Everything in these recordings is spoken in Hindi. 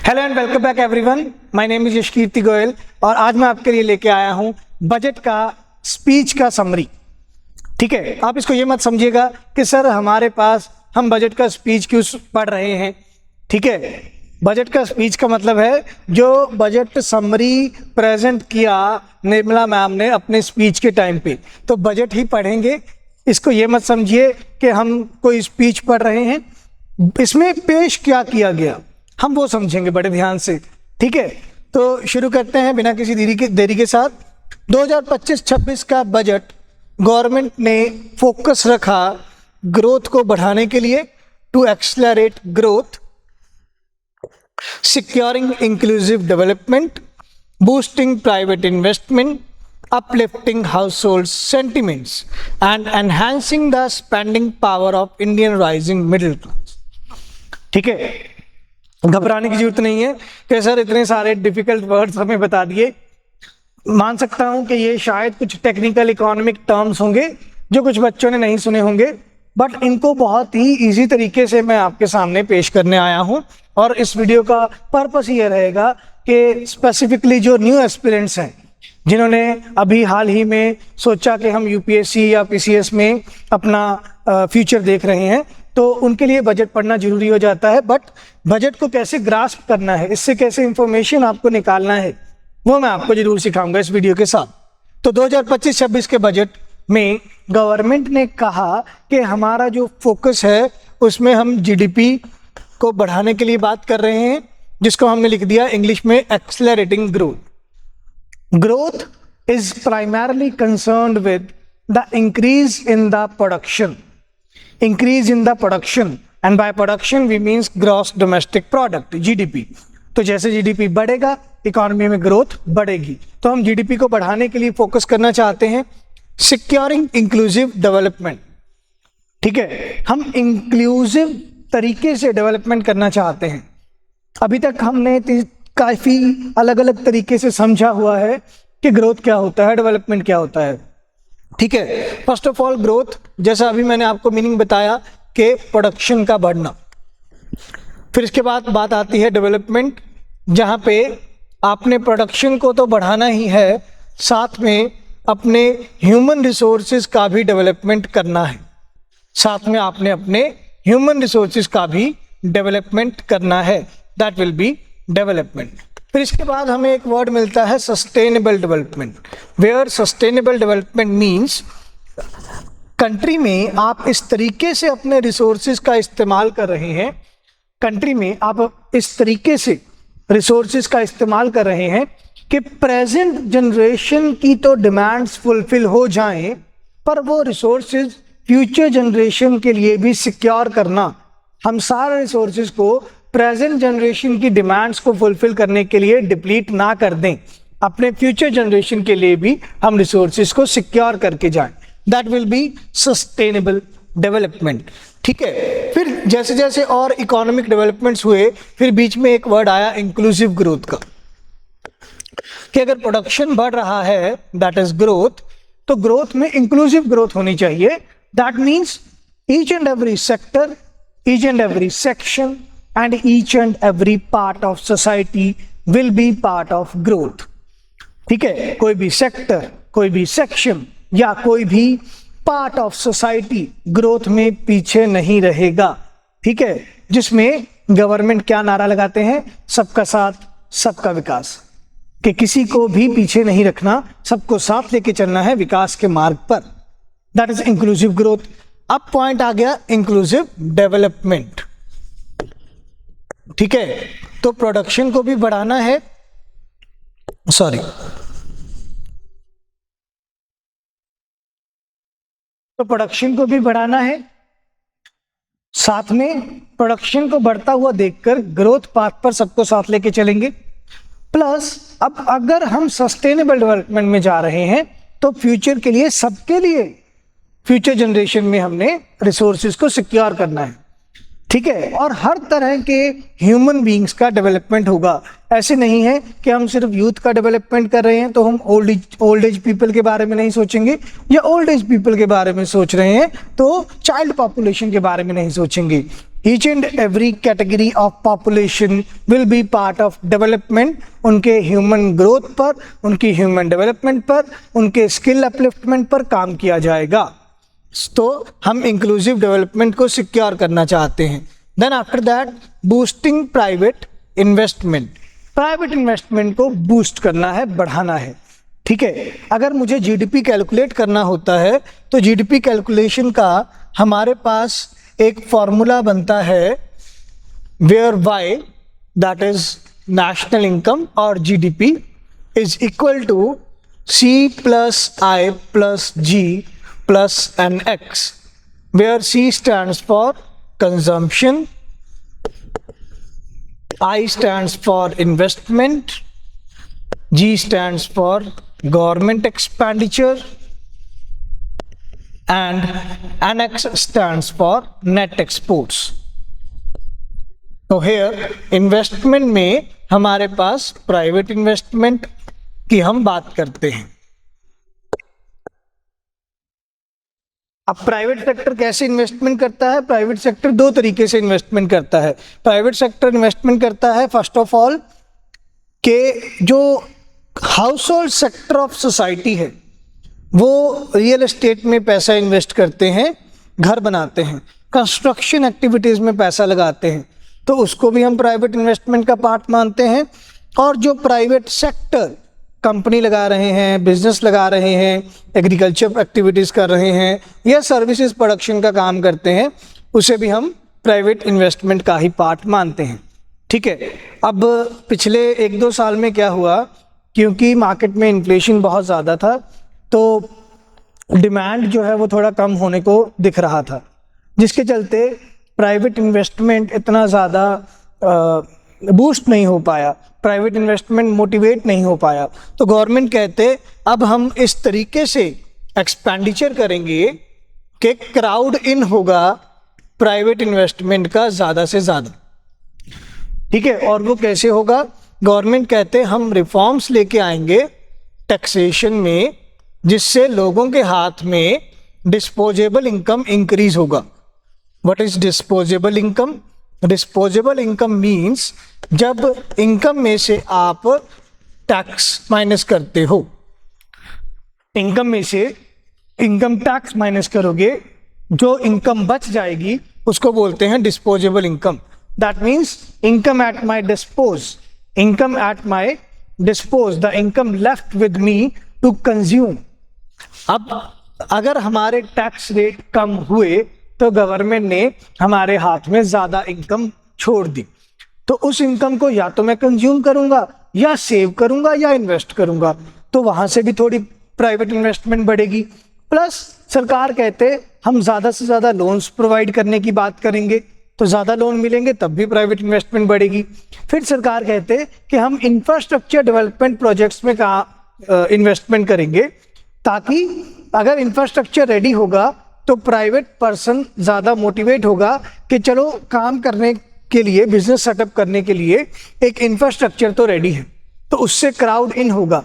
Hello and welcome back everyone. My name is Yashkirti Goyal और आज मैं आपके लिए लेके आया हूं बजट का स्पीच का समरी। ठीक है, आप इसको ये मत समझिएगा कि सर हमारे पास हम बजट का स्पीच क्यों पढ़ रहे हैं। ठीक है, बजट का स्पीच का मतलब है जो बजट समरी प्रेजेंट किया निर्मला मैम ने अपने स्पीच के टाइम पे, तो बजट ही पढ़ेंगे। इसको ये मत समझिए कि हम कोई स्पीच पढ़ रहे हैं, इसमें पेश क्या किया गया हम वो समझेंगे बड़े ध्यान से। ठीक है, तो शुरू करते हैं बिना किसी देरी के साथ। 2025-26 का बजट गवर्नमेंट ने फोकस रखा ग्रोथ को बढ़ाने के लिए, to accelerate growth, securing inclusive development, boosting private investment, uplifting household sentiments and enhancing the spending power of Indian rising middle class। ठीक है, घबराने की जरूरत नहीं है कि सर इतने सारे डिफिकल्ट वर्ड्स हमें बता दिए। मान सकता हूं कि ये शायद कुछ टेक्निकल इकोनॉमिक टर्म्स होंगे जो कुछ बच्चों ने नहीं सुने होंगे, बट इनको बहुत ही इजी तरीके से मैं आपके सामने पेश करने आया हूं। और इस वीडियो का पर्पस ये रहेगा कि स्पेसिफिकली जो न्यू एस्पिरेंट्स हैं, जिन्होंने अभी हाल ही में सोचा कि हम यूपीएससी या पीसीएस में अपना फ्यूचर देख रहे हैं, तो उनके लिए बजट पढ़ना जरूरी हो जाता है। बट बजट को कैसे ग्रास्प करना है, इससे कैसे इंफॉर्मेशन आपको निकालना है, वो मैं आपको जरूर सिखाऊंगा इस वीडियो के साथ। तो 2025-26 के बजट में गवर्नमेंट ने कहा कि हमारा जो फोकस है उसमें हम जीडीपी को बढ़ाने के लिए बात कर रहे हैं, जिसको हमने लिख दिया इंग्लिश में accelerating growth. Growth is primarily concerned with the increase in the production. Increase in the production, and by production we means gross domestic product, GDP। तो जैसे GDP बढ़ेगा इकोनॉमी में ग्रोथ बढ़ेगी, तो हम GDP को बढ़ाने के लिए फोकस करना चाहते हैं। Securing inclusive development, ठीक है, हम इंक्लूसिव तरीके से डेवलपमेंट करना चाहते हैं। अभी तक हमने काफ़ी अलग अलग तरीके से समझा हुआ है कि ग्रोथ क्या होता है, डेवलपमेंट क्या होता है। ठीक है, फर्स्ट ऑफ ऑल ग्रोथ, जैसा अभी मैंने आपको मीनिंग बताया कि प्रोडक्शन का बढ़ना। फिर इसके बाद बात आती है डेवलपमेंट, जहाँ पे आपने प्रोडक्शन को तो बढ़ाना ही है, साथ में अपने ह्यूमन रिसोर्सेज का भी डेवलपमेंट करना है। साथ में आपने अपने ह्यूमन रिसोर्सेज का भी डेवलपमेंट करना है, दैट विल बी डेवलपमेंट। फिर इसके बाद हमें एक वर्ड मिलता है sustainable development, where sustainable development means country में आप इस तरीके से अपने रिसोर्सेज का इस्तेमाल कर रहे हैं, कंट्री में आप इस तरीके से रिसोर्सेज का इस्तेमाल कर रहे हैं कि प्रेजेंट जनरेशन की तो डिमांड्स फुलफिल हो जाएं, पर वो रिसोर्सेज फ्यूचर जनरेशन के लिए भी सिक्योर करना। हम सारे रिसोर्सेज को प्रेजेंट जनरेशन की डिमांड्स को फुलफिल करने के लिए डिप्लीट ना कर दें, अपने फ्यूचर जनरेशन के लिए भी हम रिसोर्सेज को सिक्योर करके जाएं, that will be sustainable development. ठीक है, फिर जैसे जैसे और इकोनॉमिक डेवलपमेंट्स हुए, फिर बीच में एक वर्ड आया इंक्लूसिव ग्रोथ का, कि अगर प्रोडक्शन बढ़ रहा है दैट इज ग्रोथ, तो ग्रोथ में इंक्लूसिव ग्रोथ होनी चाहिए। That means each and every sector, each and every section and each and every part of society will be part of growth। ठीक है, कोई भी सेक्टर, कोई भी सेक्शन या कोई भी पार्ट ऑफ सोसाइटी ग्रोथ में पीछे नहीं रहेगा। ठीक है, जिसमें गवर्नमेंट क्या नारा लगाते हैं, सबका साथ सबका विकास, कि किसी को भी पीछे नहीं रखना, सबको साथ लेके चलना है विकास के मार्ग पर, दैट इज इंक्लूसिव ग्रोथ। अब पॉइंट आ गया इंक्लूसिव डेवलपमेंट। ठीक है, तो प्रोडक्शन को भी बढ़ाना है, तो प्रोडक्शन को भी बढ़ाना है, साथ में प्रोडक्शन को बढ़ता हुआ देखकर ग्रोथ पाथ पर सबको साथ लेके चलेंगे। प्लस अब अगर हम सस्टेनेबल डेवलपमेंट में जा रहे हैं, तो फ्यूचर के लिए, सबके लिए, फ्यूचर जनरेशन में हमने रिसोर्सेज को सिक्योर करना है। ठीक है, और हर तरह के ह्यूमन बीइंग्स का डेवलपमेंट होगा। ऐसे नहीं है कि हम सिर्फ यूथ का डेवलपमेंट कर रहे हैं तो हम ओल्ड एज पीपल के बारे में नहीं सोचेंगे, या ओल्ड एज पीपल के बारे में सोच रहे हैं तो चाइल्ड पॉपुलेशन के बारे में नहीं सोचेंगे। Each and every category of population will be part of development. उनके ह्यूमन ग्रोथ पर, उनकी ह्यूमन डेवलपमेंट पर, उनके स्किल अपलिफ्टमेंट पर काम किया जाएगा। तो हम इंक्लूसिव डेवलपमेंट को सिक्योर करना चाहते हैं। Then after that boosting private investment. Private investment को बूस्ट करना है, बढ़ाना है। ठीक है, अगर मुझे जीडीपी कैलकुलेट करना होता है तो जीडीपी कैलकुलेशन का हमारे पास एक फॉर्मूला बनता है where Y, that is national income, और GDP is equal to C plus I plus G plus N X, where C stands for consumption, I stands for investment, G stands for government expenditure, and NX stands for net exports. तो here investment में हमारे पास private investment की हम बात करते हैं। अब प्राइवेट सेक्टर कैसे इन्वेस्टमेंट करता है? प्राइवेट सेक्टर दो तरीके से इन्वेस्टमेंट करता है। प्राइवेट सेक्टर इन्वेस्टमेंट करता है फर्स्ट ऑफ ऑल के जो house hold sector of society है वो रियल एस्टेट में पैसा इन्वेस्ट करते हैं, घर बनाते हैं, कंस्ट्रक्शन एक्टिविटीज़ में पैसा लगाते हैं, तो उसको भी हम प्राइवेट इन्वेस्टमेंट का पार्ट मानते हैं। और जो प्राइवेट सेक्टर कंपनी लगा रहे हैं, बिजनेस लगा रहे हैं, एग्रीकल्चर एक्टिविटीज़ कर रहे हैं या सर्विसेज प्रोडक्शन का काम करते हैं, उसे भी हम प्राइवेट इन्वेस्टमेंट का ही पार्ट मानते हैं। ठीक है, अब पिछले 1-2 साल में क्या हुआ, क्योंकि मार्केट में इन्फ्लेशन बहुत ज़्यादा था तो डिमांड जो है वो थोड़ा कम होने को दिख रहा था, जिसके चलते प्राइवेट इन्वेस्टमेंट इतना ज़्यादा बूस्ट नहीं हो पाया, प्राइवेट इन्वेस्टमेंट मोटिवेट नहीं हो पाया। तो गवर्नमेंट कहते अब हम इस तरीके से एक्सपेंडिचर करेंगे कि क्राउड इन होगा प्राइवेट इन्वेस्टमेंट का ज़्यादा से ज़्यादा। ठीक है, और वो कैसे होगा? गवर्नमेंट कहते हम रिफॉर्म्स लेके आएंगे टैक्सेशन में, जिससे लोगों के हाथ में डिस्पोजेबल इनकम इंक्रीज होगा। What is disposable income? Disposable income means जब इनकम में से आप टैक्स माइनस करते हो, इनकम में से इनकम टैक्स माइनस करोगे, जो इनकम बच जाएगी उसको बोलते हैं disposable income. That means income at my dispose, income at my dispose, the income left with me to consume. अब अगर हमारे टैक्स रेट कम हुए तो गवर्नमेंट ने हमारे हाथ में ज़्यादा इनकम छोड़ दी, तो उस इनकम को या तो मैं कंज्यूम करूंगा या सेव करूंगा या इन्वेस्ट करूंगा, तो वहां से भी थोड़ी प्राइवेट इन्वेस्टमेंट बढ़ेगी। प्लस सरकार कहते हम ज़्यादा से ज़्यादा लोन्स प्रोवाइड करने की बात करेंगे, तो ज़्यादा लोन मिलेंगे तब भी प्राइवेट इन्वेस्टमेंट बढ़ेगी। फिर सरकार कहते कि हम इंफ्रास्ट्रक्चर डेवलपमेंट प्रोजेक्ट्स में इन्वेस्टमेंट करेंगे, ताकि अगर इंफ्रास्ट्रक्चर रेडी होगा तो प्राइवेट पर्सन ज़्यादा मोटिवेट होगा कि चलो काम करने के लिए, बिजनेस सेटअप करने के लिए एक इंफ्रास्ट्रक्चर तो रेडी है, तो उससे क्राउड इन होगा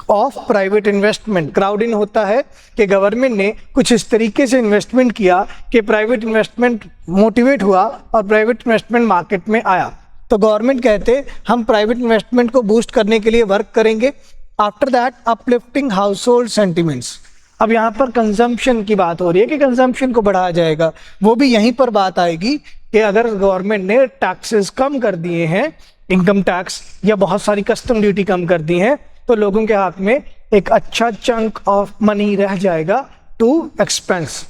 of private investment. Crowd in होता है कि गवर्नमेंट ने कुछ इस तरीके से इन्वेस्टमेंट किया कि प्राइवेट इन्वेस्टमेंट मोटिवेट हुआ और प्राइवेट इन्वेस्टमेंट मार्केट में आया। तो गवर्नमेंट कहते हम प्राइवेट इन्वेस्टमेंट को बूस्ट करने के लिए वर्क करेंगे। After that uplifting house hold sentiments. अब यहाँ पर कंजम्पशन की बात हो रही है कि कंजम्पशन को बढ़ाया जाएगा, वो भी यहीं पर बात आएगी कि अगर गवर्नमेंट ने टैक्सेस कम कर दिए हैं, इनकम टैक्स या बहुत सारी कस्टम ड्यूटी कम कर दी है, तो लोगों के हाथ में एक अच्छा चंक ऑफ मनी रह जाएगा टू एक्सपेंस,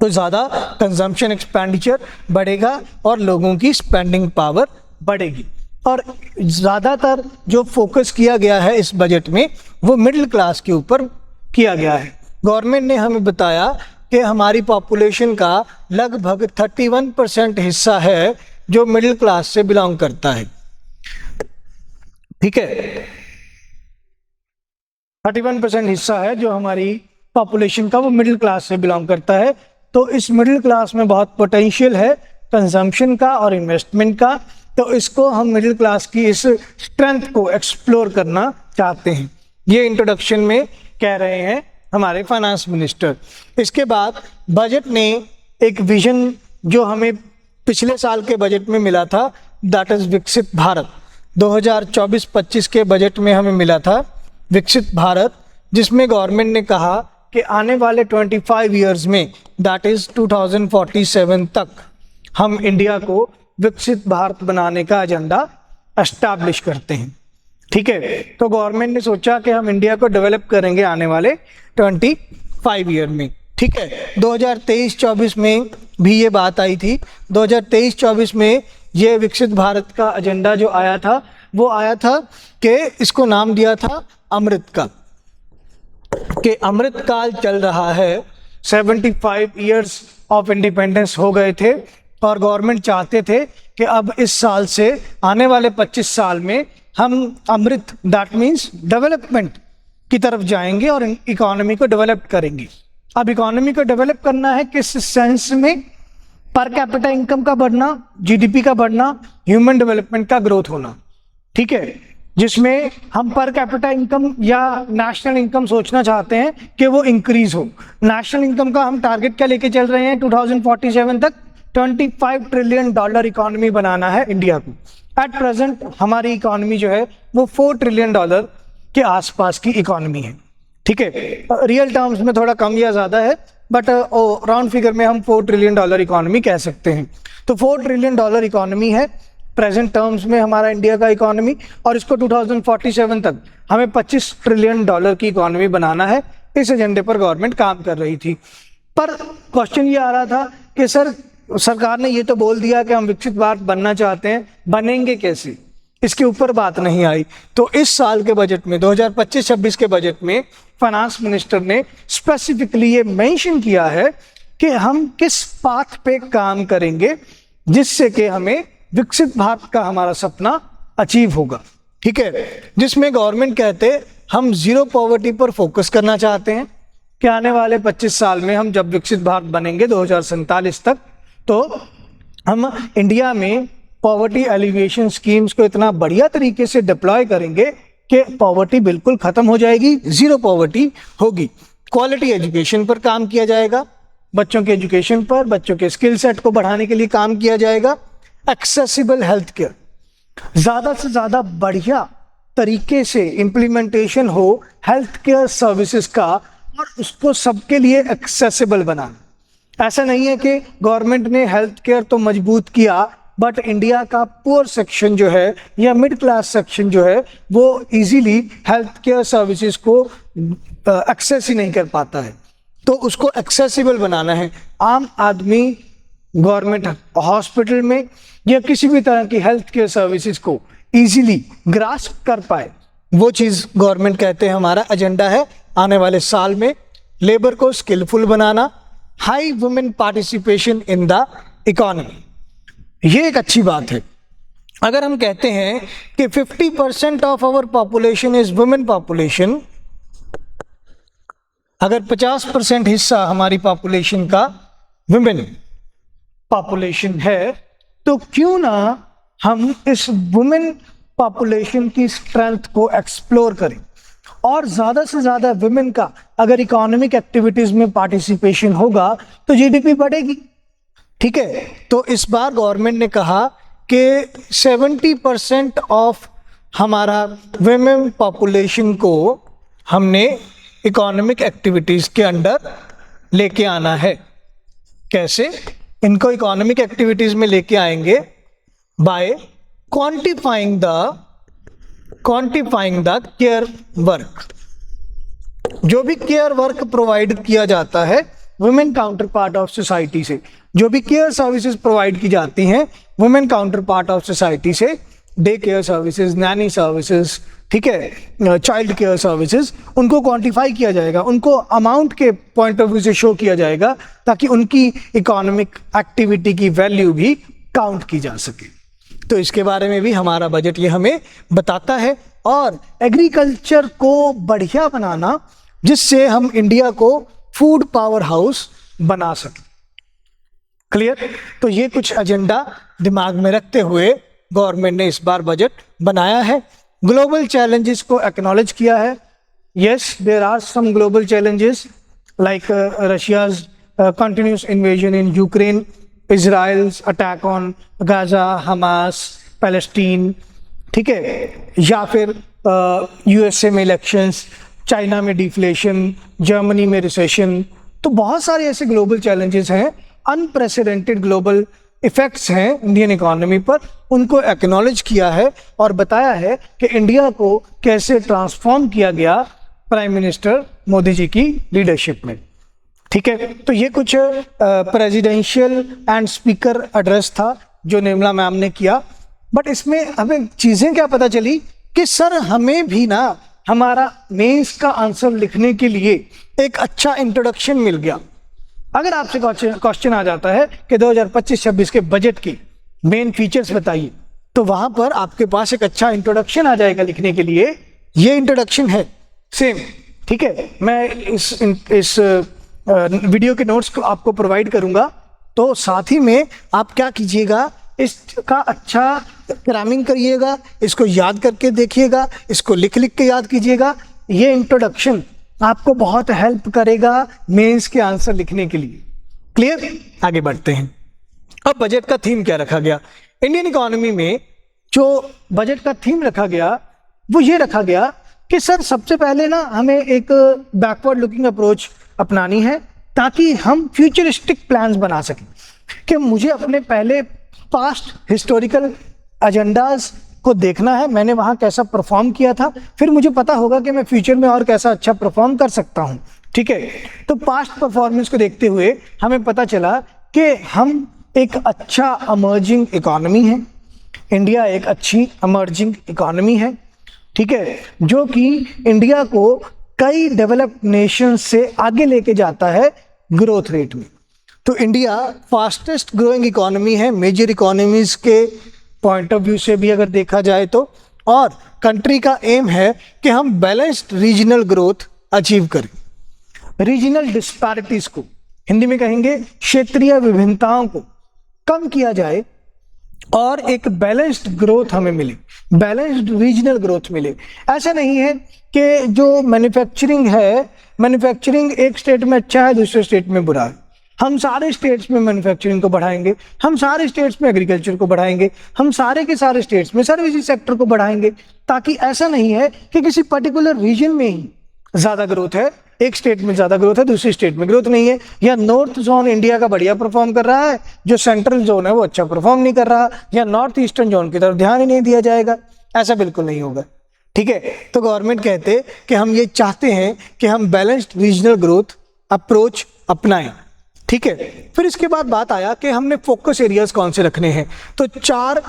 तो ज़्यादा कंजम्पशन एक्सपेंडिचर बढ़ेगा और लोगों की स्पेंडिंग पावर बढ़ेगी। और ज़्यादातर जो फोकस किया गया है इस बजट में वो मिडिल क्लास के ऊपर किया गया है। गवर्नमेंट ने हमें बताया कि हमारी पॉपुलेशन का लगभग 31% हिस्सा है जो मिडिल क्लास से बिलोंग करता है। ठीक है, 31% हिस्सा है जो हमारी पॉपुलेशन का, वो मिडिल क्लास से बिलोंग करता है। तो इस मिडिल क्लास में बहुत पोटेंशियल है कंजम्पशन का और इन्वेस्टमेंट का, तो इसको हम मिडिल क्लास की इस स्ट्रेंथ को एक्सप्लोर करना चाहते हैं। ये इंट्रोडक्शन में कह रहे हैं हमारे फाइनेंस मिनिस्टर। इसके बाद बजट ने एक विजन जो हमें पिछले साल के बजट में मिला था, दैट इज विकसित भारत। 2024-25 के बजट में हमें मिला था विकसित भारत, जिसमें गवर्नमेंट ने कहा कि आने वाले 25 ईयर्स में, दैट इज 2047 तक, हम इंडिया को विकसित भारत बनाने का एजेंडा एस्टैब्लिश करते हैं। ठीक है, तो गवर्नमेंट ने सोचा कि हम इंडिया को डेवलप करेंगे आने वाले 25 ईयर में। ठीक है, 2023-24 में भी ये बात आई थी। 2023-24 में ये विकसित भारत का एजेंडा जो आया था, वो आया था कि इसको नाम दिया था अमृत काल, कि अमृत काल चल रहा है। 75 ईयर्स ऑफ इंडिपेंडेंस हो गए थे और गवर्नमेंट चाहते थे कि अब इस साल से आने वाले 25 साल में हम अमृत, दैट मीन्स डेवलपमेंट की तरफ जाएंगे और इकोनॉमी को डेवलप करेंगे। अब इकोनॉमी को डेवलप करना है किस सेंस में? पर कैपिटा इनकम का बढ़ना, जीडीपी का बढ़ना, ह्यूमन डेवलपमेंट का ग्रोथ होना। ठीक है, जिसमें हम पर कैपिटा इनकम या नेशनल इनकम सोचना चाहते हैं कि वो इंक्रीज हो। नेशनल इनकम का हम टारगेट क्या लेके चल रहे हैं? 2047 तक $25 ट्रिलियन इकोनॉमी बनाना है इंडिया को। एट प्रेजेंट हमारी इकोनॉमी जो है वो $4 ट्रिलियन के आसपास की इकोनॉमी है। ठीक है, रियल टर्म्स में थोड़ा कम या ज़्यादा है, बट राउंड फिगर में हम $4 ट्रिलियन इकोनॉमी कह सकते हैं। तो $4 ट्रिलियन इकोनॉमी है प्रेजेंट टर्म्स में हमारा इंडिया का इकोनॉमी, और इसको 2047 तक हमें $25 ट्रिलियन की इकोनॉमी बनाना है। इस एजेंडे पर गवर्नमेंट काम कर रही थी। पर क्वेश्चन ये आ रहा था कि सर, सरकार ने ये तो बोल दिया कि हम विकसित भारत बनना चाहते हैं, बनेंगे कैसे? इसके ऊपर बात नहीं आई। तो इस साल के बजट में, 2025-26 के बजट में, फाइनेंस मिनिस्टर ने स्पेसिफिकली ये मेंशन किया है कि हम किस पाथ पे काम करेंगे जिससे कि हमें विकसित भारत का हमारा सपना अचीव होगा। ठीक है, जिसमें गवर्नमेंट कहते हम जीरो पॉवर्टी पर फोकस करना चाहते हैं कि आने वाले 25 साल में हम जब विकसित भारत बनेंगे 2047 तक, तो हम इंडिया में पॉवर्टी एलिविएशन स्कीम्स को इतना बढ़िया तरीके से डिप्लॉय करेंगे कि पॉवर्टी बिल्कुल खत्म हो जाएगी, जीरो पॉवर्टी होगी। क्वालिटी एजुकेशन पर काम किया जाएगा, बच्चों के एजुकेशन पर, बच्चों के स्किल सेट को बढ़ाने के लिए काम किया जाएगा। एक्सेसिबल हेल्थ केयर, ज़्यादा से ज़्यादा बढ़िया तरीके से इम्प्लीमेंटेशन हो हेल्थ केयर सर्विसेज का, और उसको सबके लिए एक्सेसिबल बनाना। ऐसा नहीं है कि गवर्नमेंट ने हेल्थ केयर तो मजबूत किया, बट इंडिया का पुअर सेक्शन जो है या मिड क्लास सेक्शन जो है वो इजीली हेल्थ केयर सर्विसेज को एक्सेस ही नहीं कर पाता है। तो उसको एक्सेसिबल बनाना है। आम आदमी गवर्नमेंट हॉस्पिटल में या किसी भी तरह की हेल्थ केयर सर्विसेज को इजीली ग्रास्प कर पाए, वो चीज़ गवर्नमेंट कहते हैं हमारा एजेंडा है आने वाले साल में। लेबर को स्किलफुल बनाना, high women participation in the economy, ये एक अच्छी बात है। अगर हम कहते हैं कि 50% of our population is women population, अगर 50% हिस्सा हमारी पॉपुलेशन का वुमेन पॉपुलेशन है, तो क्यों ना हम इस वुमेन पॉपुलेशन की स्ट्रेंथ को एक्सप्लोर करें, और ज़्यादा से ज़्यादा वुमेन का अगर इकोनॉमिक एक्टिविटीज़ में पार्टिसिपेशन होगा तो जीडीपी बढ़ेगी। ठीक है, तो इस बार गवर्नमेंट ने कहा कि 70% ऑफ हमारा वुमेन पॉपुलेशन को हमने इकोनॉमिक एक्टिविटीज़ के अंडर लेके आना है। कैसे इनको इकोनॉमिक एक्टिविटीज़ में लेके आएंगे? By quantifying the care work. जो भी केयर वर्क प्रोवाइड किया जाता है women counterpart of society से, जो भी केयर सर्विसेज प्रोवाइड की जाती हैं women counterpart of society से, day care services, nanny services, ठीक है, चाइल्ड केयर सर्विसेज, उनको क्वांटिफाई किया जाएगा, उनको अमाउंट के पॉइंट ऑफ व्यू से शो किया जाएगा ताकि उनकी इकोनॉमिक एक्टिविटी की वैल्यू भी काउंट की जा सके। तो इसके बारे में भी हमारा बजट ये हमें बताता है। और एग्रीकल्चर को बढ़िया बनाना जिससे हम इंडिया को फूड पावर हाउस बना सकें। क्लियर? तो ये कुछ एजेंडा दिमाग में रखते हुए गवर्नमेंट ने इस बार बजट बनाया है। ग्लोबल चैलेंजेस को एक्नॉलेज किया है। Yes, there are some global challenges like Russia's continuous invasion in Ukraine, Israel's attack on Gaza, Hamas, Palestine, ठीक है, या फिर यूएसए में इलेक्शंस, चाइना में डिफ्लेशन, जर्मनी में रिसेशन। तो बहुत सारे ऐसे ग्लोबल चैलेंजेस हैं, अनप्रेसिडेंटेड ग्लोबल इफेक्ट्स हैं इंडियन इकोनॉमी पर, उनको एक्नॉलेज किया है और बताया है कि इंडिया को कैसे ट्रांसफॉर्म किया गया प्राइम मिनिस्टर मोदी जी की लीडरशिप में। ठीक है, तो ये कुछ प्रेसिडेंशियल एंड स्पीकर एड्रेस था जो निर्मला मैम ने किया। बट इसमें हमें चीज़ें क्या पता चली कि सर हमें भी ना हमारा मेंस का आंसर लिखने के लिए एक अच्छा इंट्रोडक्शन मिल गया। अगर आपसे क्वेश्चन आ जाता है कि 2025-26 के बजट की मेन फीचर्स बताइए, तो वहां पर आपके पास एक अच्छा इंट्रोडक्शन आ जाएगा लिखने के लिए। ये इंट्रोडक्शन है सेम, ठीक है, मैं इस वीडियो के नोट्स को आपको प्रोवाइड करूंगा। तो साथ ही में आप क्या कीजिएगा, इसका अच्छा क्रैमिंग करिएगा, इसको याद करके देखिएगा, इसको लिख लिख के याद कीजिएगा। ये इंट्रोडक्शन आपको बहुत हेल्प करेगा मेंस के आंसर लिखने के लिए। क्लियर? आगे बढ़ते हैं। अब बजट का थीम क्या रखा गया इंडियन इकोनॉमी में? जो बजट का थीम रखा गया वो ये रखा गया कि सर सबसे पहले ना हमें एक बैकवर्ड लुकिंग अप्रोच अपनानी है ताकि हम फ्यूचरिस्टिक प्लान्स बना सकें, कि मुझे अपने पहले पास्ट हिस्टोरिकल एजेंडाज को देखना है, मैंने वहाँ कैसा परफॉर्म किया था, फिर मुझे पता होगा कि मैं फ्यूचर में और कैसा अच्छा परफॉर्म कर सकता हूँ। ठीक है, तो पास्ट परफॉर्मेंस को देखते हुए हमें पता चला कि हम एक अच्छा अमर्जिंग इकोनॉमी है, इंडिया एक अच्छी अमर्जिंग इकोनॉमी है, ठीक है, जो कि इंडिया को कई डेवलप्ड नेशन से आगे लेके जाता है ग्रोथ रेट में। तो इंडिया फास्टेस्ट ग्रोइंग इकोनॉमी है मेजर इकोनॉमीज के पॉइंट ऑफ व्यू से भी अगर देखा जाए तो, और कंट्री का एम है कि हम बैलेंस्ड रीजनल ग्रोथ अचीव करें, रीजनल डिस्पैरिटीज को हिंदी में कहेंगे क्षेत्रीय विभिन्नताओं को कम किया जाए और एक बैलेंस्ड ग्रोथ हमें मिले, बैलेंस्ड रीजनल ग्रोथ मिले। ऐसा नहीं है कि जो मैन्युफैक्चरिंग है, मैन्युफैक्चरिंग एक स्टेट में अच्छा है दूसरे स्टेट में बुरा है। हम सारे स्टेट्स में मैन्युफैक्चरिंग को बढ़ाएंगे, हम सारे स्टेट्स में एग्रीकल्चर को बढ़ाएंगे, हम सारे के सारे स्टेट्स में सर्विसेज सेक्टर को बढ़ाएंगे, ताकि ऐसा नहीं है कि किसी पर्टिकुलर रीजन में ही ज़्यादा ग्रोथ है, एक स्टेट में ज़्यादा ग्रोथ है दूसरी स्टेट में ग्रोथ नहीं है, या नॉर्थ जोन इंडिया का बढ़िया परफॉर्म कर रहा है, जो सेंट्रल जोन है वो अच्छा परफॉर्म नहीं कर रहा, या नॉर्थ ईस्टर्न जोन की तरफ ध्यान ही नहीं दिया जाएगा। ऐसा बिल्कुल नहीं होगा। ठीक है, तो गवर्नमेंट कहते कि हम ये चाहते हैं कि हम बैलेंस्ड रीजनल ग्रोथ अप्रोच अपनाएं। ठीक है, फिर इसके बाद बात आया कि हमने फोकस एरियाज कौन से रखने हैं। तो 4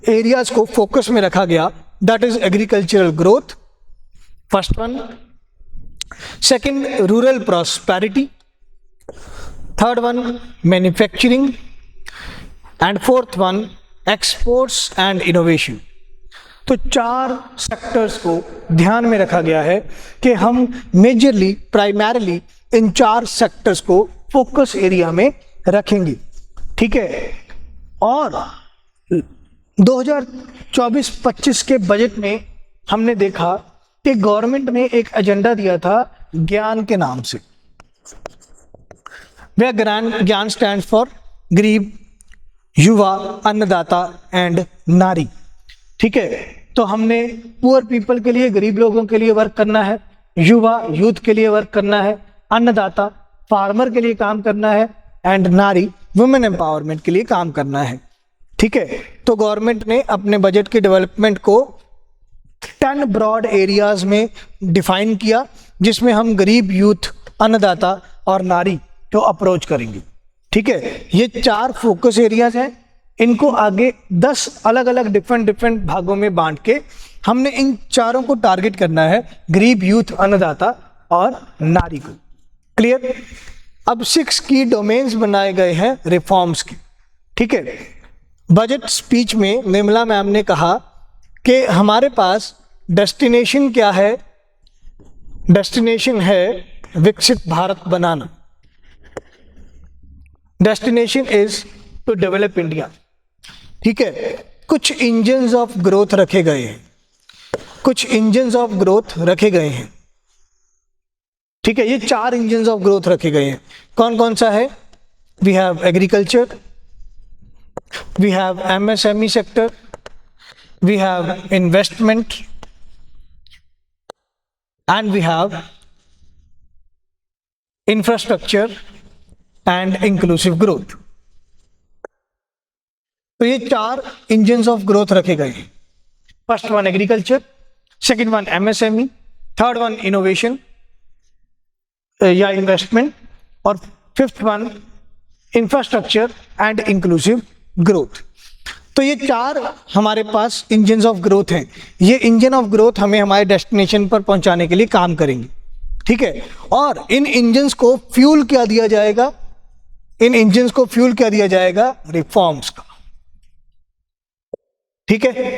एरियाज को फोकस में रखा गया, that is agricultural growth, first one, second rural prosperity, third one manufacturing, and fourth one exports and innovation. तो 4 सेक्टर्स को ध्यान में रखा गया है कि हम मेजरली प्राइमरीली इन 4 सेक्टर्स को फोकस एरिया में रखेंगे। ठीक है, और 2024-25 के बजट में हमने देखा कि गवर्नमेंट ने एक एजेंडा दिया था ज्ञान के नाम से। वह ज्ञान स्टैंड फॉर गरीब, युवा, अन्नदाता एंड नारी। ठीक है, तो हमने पुअर पीपल के लिए, गरीब लोगों के लिए वर्क करना है, युवा यूथ के लिए वर्क करना है, अन्नदाता फार्मर के लिए काम करना है, एंड नारी वुमेन एम्पावरमेंट के लिए काम करना है। ठीक है, तो गवर्नमेंट ने अपने बजट के डेवलपमेंट को 10 ब्रॉड एरियाज में डिफाइन किया, जिसमें हम गरीब, यूथ, अन्नदाता और नारी को अप्रोच करेंगे। ठीक है, ये 4 फोकस एरियाज हैं, इनको आगे 10 अलग अलग डिफरेंट भागों में बांट के हमने इन 4 को टारगेट करना है, गरीब, यूथ, अन्नदाता और नारी को। क्लियर? अब 6 की डोमेन्स बनाए गए हैं रिफॉर्म्स के। ठीक है, बजट स्पीच में निर्मला मैम ने कहा कि हमारे पास डेस्टिनेशन क्या है, डेस्टिनेशन है विकसित भारत बनाना, destination is to develop India. ठीक है, कुछ इंजन्स ऑफ ग्रोथ रखे गए हैं, कुछ इंजन्स ऑफ ग्रोथ रखे गए हैं। ठीक है, ये 4 इंजन्स ऑफ ग्रोथ रखे गए हैं। कौन कौन सा है? We have agriculture, we have MSME sector, we have investment, and we have infrastructure and inclusive growth. तो ये 4 इंजन्स ऑफ ग्रोथ रखे गए हैं. First one agriculture, second one MSME, third one innovation या इन्वेस्टमेंट, और fifth one infrastructure and inclusive growth. तो ये 4 हमारे पास इंजन्स ऑफ ग्रोथ हैं. ये इंजन ऑफ ग्रोथ हमें हमारे डेस्टिनेशन पर पहुंचाने के लिए काम करेंगे. ठीक है. और इन इंजन्स को फ्यूल क्या दिया जाएगा? इन इंजन्स को फ्यूल क्या दिया जाएगा? रिफॉर्म्स का. ठीक है.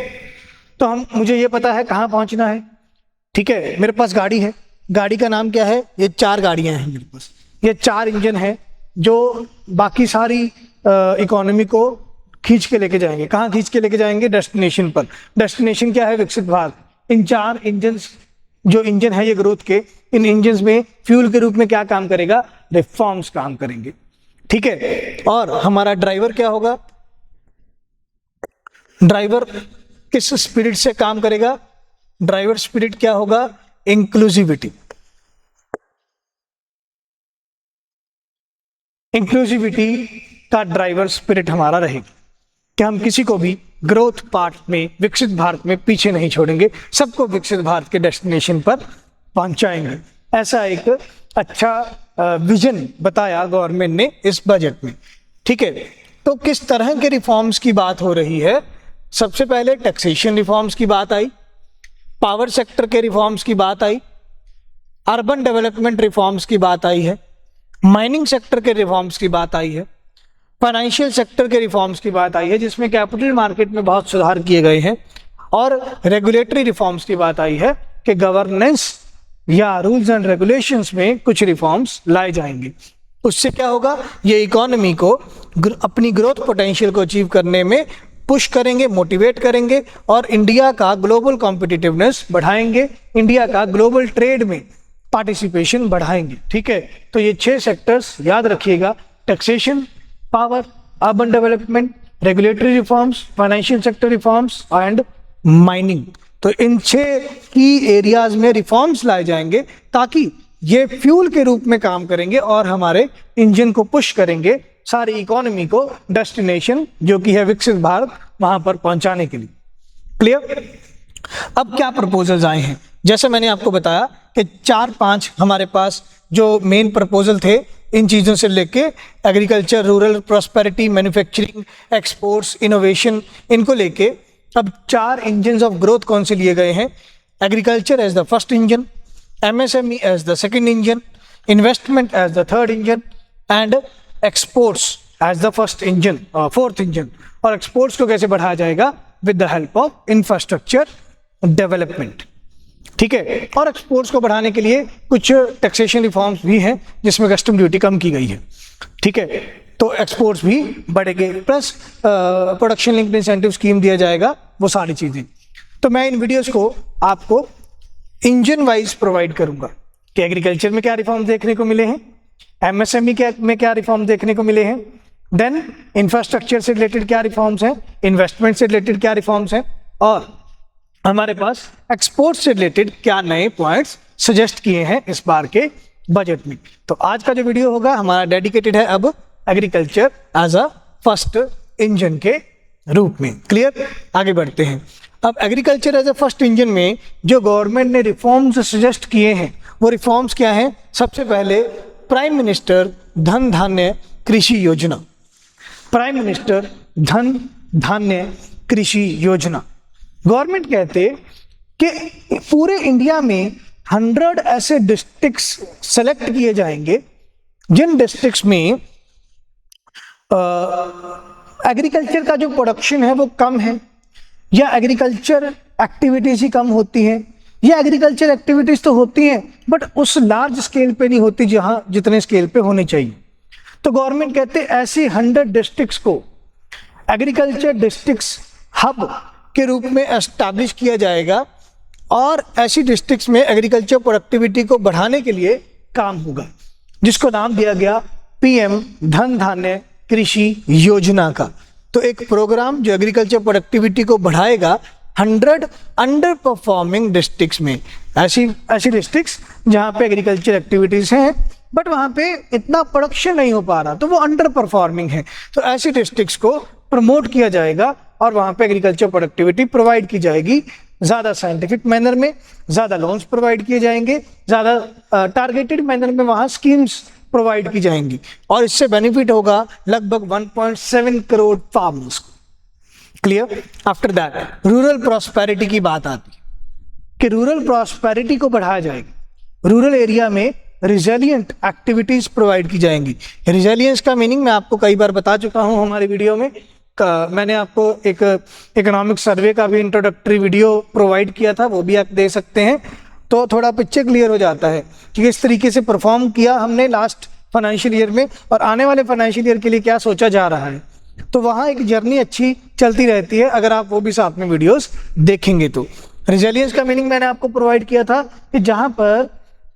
तो मुझे ये पता है कहाँ पहुंचना है. ठीक है. मेरे पास गाड़ी है. गाड़ी का नाम क्या है? ये 4 गाड़ियां हैं मेरे पास. ये 4 इंजन हैं जो बाकी सारी इकोनॉमी को खींच के लेके जाएंगे. कहाँ खींच के लेके जाएंगे? डेस्टिनेशन पर. डेस्टिनेशन क्या है? विकसित भारत. इन 4 इंजन जो इंजन है ये ग्रोथ के, इन इंजन में फ्यूल के रूप में क्या काम करेगा? रिफॉर्म्स काम करेंगे. ठीक है. और हमारा ड्राइवर क्या होगा? ड्राइवर किस स्पिरिट से काम करेगा? ड्राइवर स्पिरिट क्या होगा? इंक्लूसिविटी. इंक्लूसिविटी का ड्राइवर स्पिरिट हमारा रहेगा कि हम किसी को भी ग्रोथ पार्ट में, विकसित भारत में पीछे नहीं छोड़ेंगे, सबको विकसित भारत के डेस्टिनेशन पर पहुंचाएंगे. ऐसा एक अच्छा विजन बताया गवर्नमेंट ने इस बजट में. ठीक है. तो किस तरह के रिफॉर्म्स की बात हो रही है? सबसे पहले टैक्सेशन रिफॉर्म्स की बात आई, पावर सेक्टर के रिफॉर्म्स की बात आई, अर्बन डेवलपमेंट रिफॉर्म्स की बात आई है, माइनिंग सेक्टर के रिफॉर्म्स की बात आई है, फाइनेंशियल सेक्टर के रिफॉर्म्स की बात आई है जिसमें कैपिटल मार्केट में बहुत सुधार किए गए हैं, और रेगुलेटरी रिफॉर्म्स की बात आई है कि गवर्नेंस या रूल्स एंड रेगुलेशंस में कुछ रिफॉर्म्स लाए जाएंगे. उससे क्या होगा? ये इकोनॉमी को अपनी ग्रोथ पोटेंशियल को अचीव करने में पुश करेंगे, मोटिवेट करेंगे, और इंडिया का ग्लोबल कॉम्पिटिटिवनेस बढ़ाएंगे, इंडिया का ग्लोबल ट्रेड में पार्टिसिपेशन बढ़ाएंगे. ठीक है. तो ये 6 सेक्टर्स याद रखिएगा: taxation, power, urban development, regulatory reforms, financial sector reforms and mining. तो इन 6 की एरियाज में रिफॉर्म्स लाए जाएंगे ताकि ये फ्यूल के रूप में काम करेंगे और हमारे इंजन को पुश करेंगे सारी इकोनॉमी को डेस्टिनेशन जो कि है विकसित भारत, वहां पर पहुंचाने के लिए. क्लियर? अब क्या प्रपोजल्स आए हैं? जैसे मैंने आपको बताया कि 4-5 हमारे पास जो मेन प्रपोजल थे इन चीज़ों से लेके agriculture, rural prosperity, manufacturing, exports, innovation, इनको लेके अब 4 इंजन ऑफ ग्रोथ कौन से लिए गए हैं? Agriculture as the first engine, MSME as the second engine, investment as the third engine and exports as the first engine, fourth engine. और एक्सपोर्ट्स को कैसे बढ़ाया जाएगा? With the help of infrastructure development. ठीक है. और एक्सपोर्ट्स को बढ़ाने के लिए कुछ टैक्सेशन रिफॉर्म्स भी हैं जिसमें कस्टम ड्यूटी कम की गई है. ठीक है. तो एक्सपोर्ट्स भी बढ़ेंगे, plus production linked incentive scheme दिया जाएगा, वो सारी चीज़ें. तो मैं इन वीडियोस को आपको इंजन वाइज प्रोवाइड करूंगा कि एग्रीकल्चर में क्या रिफॉर्म देखने को मिले हैं, MSME में क्या रिफॉर्म देखने को मिले हैं, देन इंफ्रास्ट्रक्चर से रिलेटेड क्या रिफॉर्म्स हैं, इन्वेस्टमेंट से रिलेटेड क्या रिफॉर्म्स हैं, और हमारे पास एक्सपोर्ट से रिलेटेड क्या नए पॉइंट्स सजेस्ट किए हैं इस बार के बजट में. तो आज का जो वीडियो होगा हमारा डेडिकेटेड है अब agriculture as a first engine के रूप में. क्लियर? आगे बढ़ते हैं. अब agriculture as a first engine में जो गवर्नमेंट ने रिफॉर्म्स सजेस्ट किए हैं वो रिफॉर्म्स क्या हैं? सबसे पहले प्राइम मिनिस्टर धन धान्य कृषि योजना. प्राइम मिनिस्टर धन धान्य कृषि योजना. गवर्नमेंट कहते कि पूरे इंडिया में 100 ऐसे डिस्ट्रिक्ट्स सेलेक्ट किए जाएंगे जिन डिस्ट्रिक्ट्स में एग्रीकल्चर का जो प्रोडक्शन है वो कम है, या एग्रीकल्चर एक्टिविटीज ही कम होती हैं, या एग्रीकल्चर एक्टिविटीज तो होती हैं बट उस लार्ज स्केल पे नहीं होती जहां जितने स्केल पे होने चाहिए. तो गवर्नमेंट कहते हैं ऐसी 100 डिस्ट्रिक्ट्स को एग्रीकल्चर डिस्ट्रिक्ट्स हब के रूप में एस्टैब्लिश किया जाएगा, और ऐसी डिस्ट्रिक्ट्स में एग्रीकल्चर प्रोडक्टिविटी को बढ़ाने के लिए काम होगा, जिसको नाम दिया गया PM धन धान्य कृषि योजना का. तो एक प्रोग्राम जो एग्रीकल्चर प्रोडक्टिविटी को बढ़ाएगा 100 अंडर परफॉर्मिंग डिस्ट्रिक्ट्स में, ऐसी डिस्ट्रिक्ट्स जहाँ पे एग्रीकल्चर एक्टिविटीज़ हैं बट वहाँ पे इतना प्रोडक्शन नहीं हो पा रहा, तो वो अंडर परफॉर्मिंग है, तो ऐसी डिस्ट्रिक्ट्स को प्रमोट किया जाएगा और वहाँ पे एग्रीकल्चर प्रोडक्टिविटी प्रोवाइड की जाएगी ज़्यादा साइंटिफिक मैनर में, ज़्यादा लोन्स प्रोवाइड किए जाएंगे, ज़्यादा टारगेटेड मैनर में वहाँ स्कीम्स प्रोवाइड की जाएंगी और इससे बेनिफिट होगा लगभग 1.7 करोड़ फार्मर्स को। Clear? After that rural prosperity की बात आती है कि रूरल प्रॉस्पेरिटी को बढ़ाया जाएगा, रूरल एरिया में रिजिलिएंट एक्टिविटीज प्रोवाइड की जाएंगी। रिजिलियंस का मीनिंग मैं आपको कई बार बता चुका हूं हमारी वीडियो में, मैंने आपको एक इकोनॉमिक सर्वे का भी इंट्रोडक्टरी वीडियो प्रोवाइड किया था, वो भी आप दे सकते हैं, तो थोड़ा पिक्चर क्लियर हो जाता है कि किस तरीके से परफॉर्म किया हमने लास्ट फाइनेंशियल ईयर में और आने वाले फाइनेंशियल ईयर के लिए क्या सोचा जा रहा है। तो वहाँ एक जर्नी अच्छी चलती रहती है अगर आप वो भी साथ में वीडियोस देखेंगे तो। रिजिलियंस का मीनिंग मैंने आपको प्रोवाइड किया था कि जहाँ पर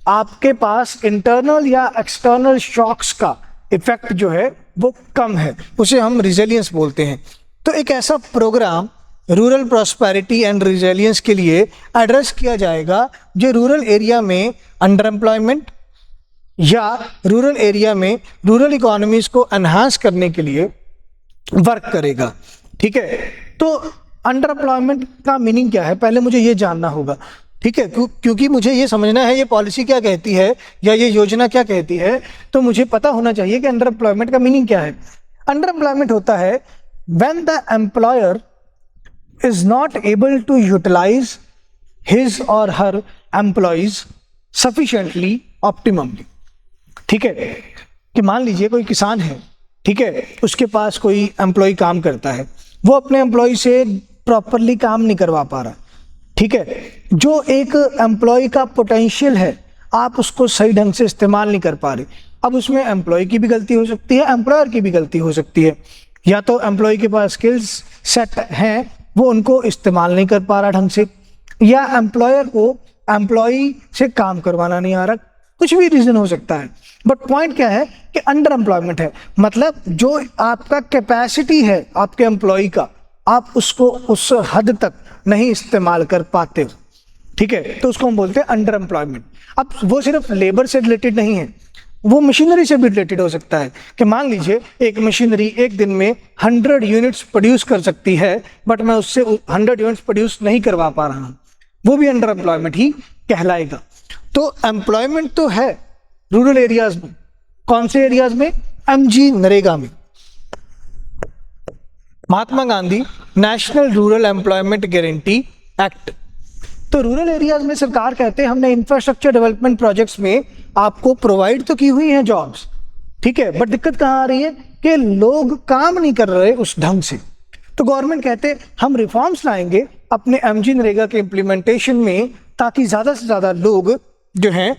आपके पास इंटरनल या एक्सटर्नल शॉक्स का इफेक्ट जो है वो कम है, उसे हम रिजिलियंस बोलते हैं। तो एक ऐसा programme rural prosperity and resilience के लिए एड्रेस किया जाएगा जो रूरल एरिया में अंडर एम्प्लॉयमेंट या रूरल एरिया में रूरल इकोनॉमीज को एनहांस करने के लिए वर्क करेगा। ठीक है, तो अंडर एम्प्लॉयमेंट का मीनिंग क्या है पहले मुझे ये जानना होगा। ठीक है, क्योंकि मुझे ये समझना है ये पॉलिसी क्या कहती है या ये योजना क्या कहती है, तो मुझे पता होना चाहिए कि अंडर एम्प्लॉयमेंट का मीनिंग क्या है। अंडर एम्प्लॉयमेंट होता है when the employer is not able to utilise his और हर एम्प्लॉयज सफिशिएंटली ऑप्टिममली। ठीक है, कि मान लीजिए कोई किसान है, ठीक है, उसके पास कोई एम्प्लॉय काम करता है, वो अपने एम्प्लॉय से प्रॉपरली काम नहीं करवा पा रहा। ठीक है, जो एक एम्प्लॉय का पोटेंशियल है आप उसको सही ढंग से इस्तेमाल नहीं कर पा रहे। अब उसमें एम्प्लॉय की भी गलती हो सकती है, एम्प्लॉयर की भी गलती हो सकती है। या तो एम्प्लॉय के पास स्किल्स सेट हैं वो उनको इस्तेमाल नहीं कर पा रहा ढंग से, या एम्प्लॉयर को एम्प्लॉय से काम करवाना नहीं आ रहा, कुछ भी रीज़न हो सकता है। बट पॉइंट क्या है कि अंडर एम्प्लॉयमेंट है, मतलब जो आपका कैपेसिटी है आपके एम्प्लॉय का, आप उसको उस हद तक नहीं इस्तेमाल कर पाते हो। ठीक है, तो उसको हम बोलते हैं अंडर एम्प्लॉयमेंट। अब वो सिर्फ लेबर से रिलेटेड नहीं है, वो मशीनरी से भी रिलेटेड हो सकता है कि मान लीजिए एक मशीनरी एक दिन में 100 यूनिट्स प्रोड्यूस कर सकती है बट मैं उससे 100 यूनिट्स प्रोड्यूस नहीं करवा पा रहा हूँ, वो भी अंडर एम्प्लॉयमेंट ही कहलाएगा। तो एम्प्लॉयमेंट तो है रूरल एरियाज में, कौन से एरियाज में? एमजी नरेगा में। Mahatma Gandhi national rural employment guarantee act. तो रूरल एरियाज में सरकार कहते हैं हमने इंफ्रास्ट्रक्चर डेवलपमेंट प्रोजेक्ट्स में आपको प्रोवाइड तो की हुई हैं जॉब्स, ठीक है, बट दिक्कत कहाँ आ रही है कि लोग काम नहीं कर रहे उस ढंग से। तो गवर्नमेंट कहते हैं हम रिफॉर्म्स लाएंगे अपने एमजी नरेगा के इम्प्लीमेंटेशन में ताकि ज़्यादा से ज़्यादा लोग जो हैं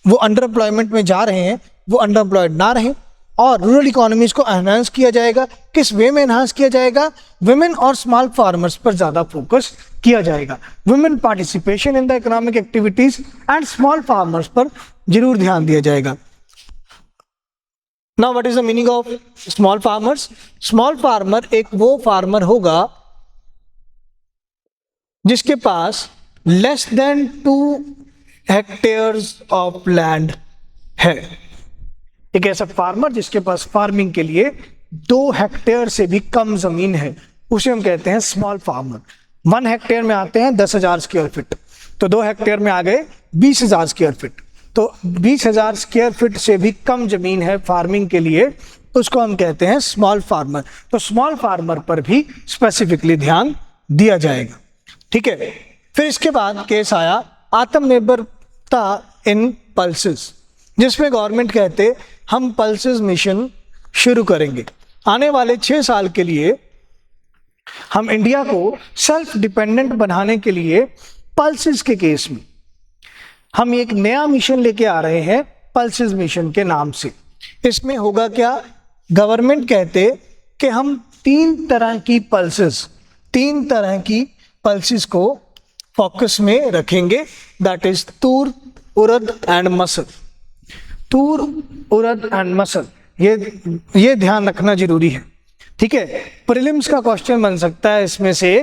वो अंडर एम्प्लॉयमेंट में जा रहे हैं वो अंडर एम्प्लॉयड ना रहें, और रूरल इकोनॉमीज को एनहांस किया जाएगा। किस वे में एनहांस किया जाएगा? वुमेन और स्मॉल फार्मर्स पर ज़्यादा फोकस किया जाएगा। Women participation in the economic activities and small farmers पर जरूर ध्यान दिया जाएगा। Now what is the meaning of small farmers? Small farmer एक वो फार्मर होगा जिसके पास less than 2 hectares of land है। एक ऐसा फार्मर जिसके पास फार्मिंग के लिए 2 हेक्टेयर से भी कम जमीन है उसे हम कहते हैं स्मॉल फार्मर। 1 हेक्टेयर में आते हैं 10,000 स्क्वायर फीट, तो 2 हेक्टेयर में आ गए 20,000 स्क्वायर फीट। तो 20,000 स्क्वायर फीट से भी कम जमीन है फार्मिंग के लिए, तो उसको हम कहते हैं स्मॉल फार्मर। तो स्मॉल फार्मर पर भी स्पेसिफिकली ध्यान दिया जाएगा। ठीक है, फिर इसके बाद केस आया आत्मनिर्भरता इन पल्सेस, जिसमें गवर्नमेंट कहते हम पल्सेस मिशन शुरू करेंगे। आने वाले 6 साल के लिए हम इंडिया को सेल्फ डिपेंडेंट बनाने के लिए पल्सेस के केस में हम एक नया मिशन लेके आ रहे हैं पल्सेस मिशन के नाम से। इसमें होगा क्या? गवर्नमेंट कहते कि हम 3 तरह की पल्सेस को फोकस में रखेंगे, that is Toor, urad and muscle. Toor, urad and muscle, ये ध्यान रखना जरूरी है। ठीक है, प्रीलिम्स का क्वेश्चन बन सकता है इसमें से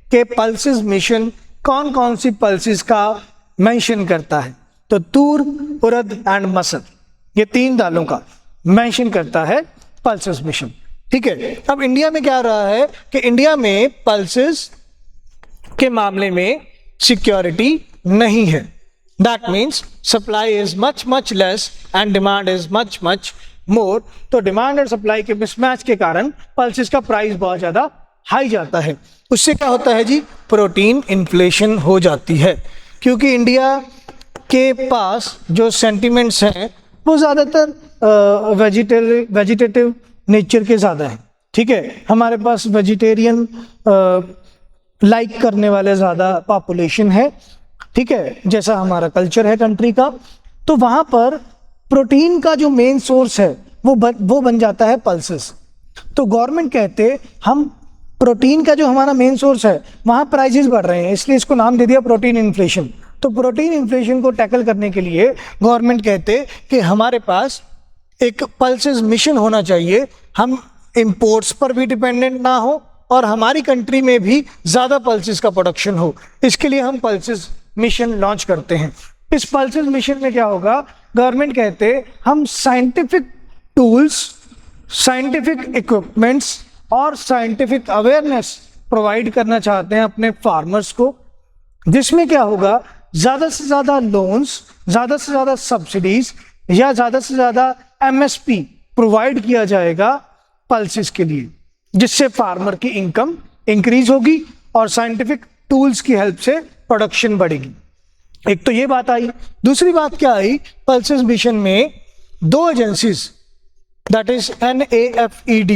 कि पल्सेस मिशन कौन कौन सी पल्सेस का मेंशन करता है। तो तूर, उड़द एंड मसर, ये 3 दालों का मेंशन करता है पल्सेस मिशन। ठीक है, अब इंडिया में क्या रहा है कि इंडिया में पल्सेस के मामले में सिक्योरिटी नहीं है। That means supply is much much less and demand is much much more. तो डिमांड और सप्लाई के मिसमैच के कारण पल्सेस का प्राइस बहुत ज्यादा हाई जाता है। उससे क्या होता है जी, प्रोटीन इन्फ्लेशन हो जाती है, क्योंकि इंडिया के पास जो सेंटिमेंट्स हैं वो ज़्यादातर वेजिटेटिव नेचर के ज़्यादा हैं। ठीक है, हमारे पास वेजिटेरियन लाइक करने वाले ज़्यादा पॉपुलेशन है। ठीक है, जैसा हमारा कल्चर है कंट्री का, तो वहाँ पर प्रोटीन का जो मेन सोर्स है वो बन जाता है पल्सेस। तो गवर्नमेंट कहते हम प्रोटीन का जो हमारा मेन सोर्स है वहाँ प्राइसेस बढ़ रहे हैं, इसलिए इसको नाम दे दिया प्रोटीन इन्फ्लेशन। तो प्रोटीन इन्फ्लेशन को टैकल करने के लिए गवर्नमेंट कहते कि हमारे पास एक पल्सेस मिशन होना चाहिए, हम इंपोर्ट्स पर भी डिपेंडेंट ना हो और हमारी कंट्री में भी ज़्यादा पल्सेस का प्रोडक्शन हो। इसके लिए हम पल्सेस मिशन लॉन्च करते हैं। इस पल्सेस मिशन में क्या होगा, गवर्नमेंट कहते हम साइंटिफिक टूल्स, साइंटिफिक इक्विपमेंट्स और साइंटिफिक अवेयरनेस प्रोवाइड करना चाहते हैं अपने फार्मर्स को, जिसमें क्या होगा, ज़्यादा से ज़्यादा लोन्स, ज़्यादा से ज़्यादा सब्सिडीज या ज़्यादा से ज़्यादा एमएसपी प्रोवाइड किया जाएगा पल्सेस के लिए, जिससे फार्मर की इनकम इंक्रीज होगी और साइंटिफिक टूल्स की हेल्प से प्रोडक्शन बढ़ेगी। एक तो ये बात आई। दूसरी बात क्या आई, पल्सेस मिशन में 2 agencies, that is NAFED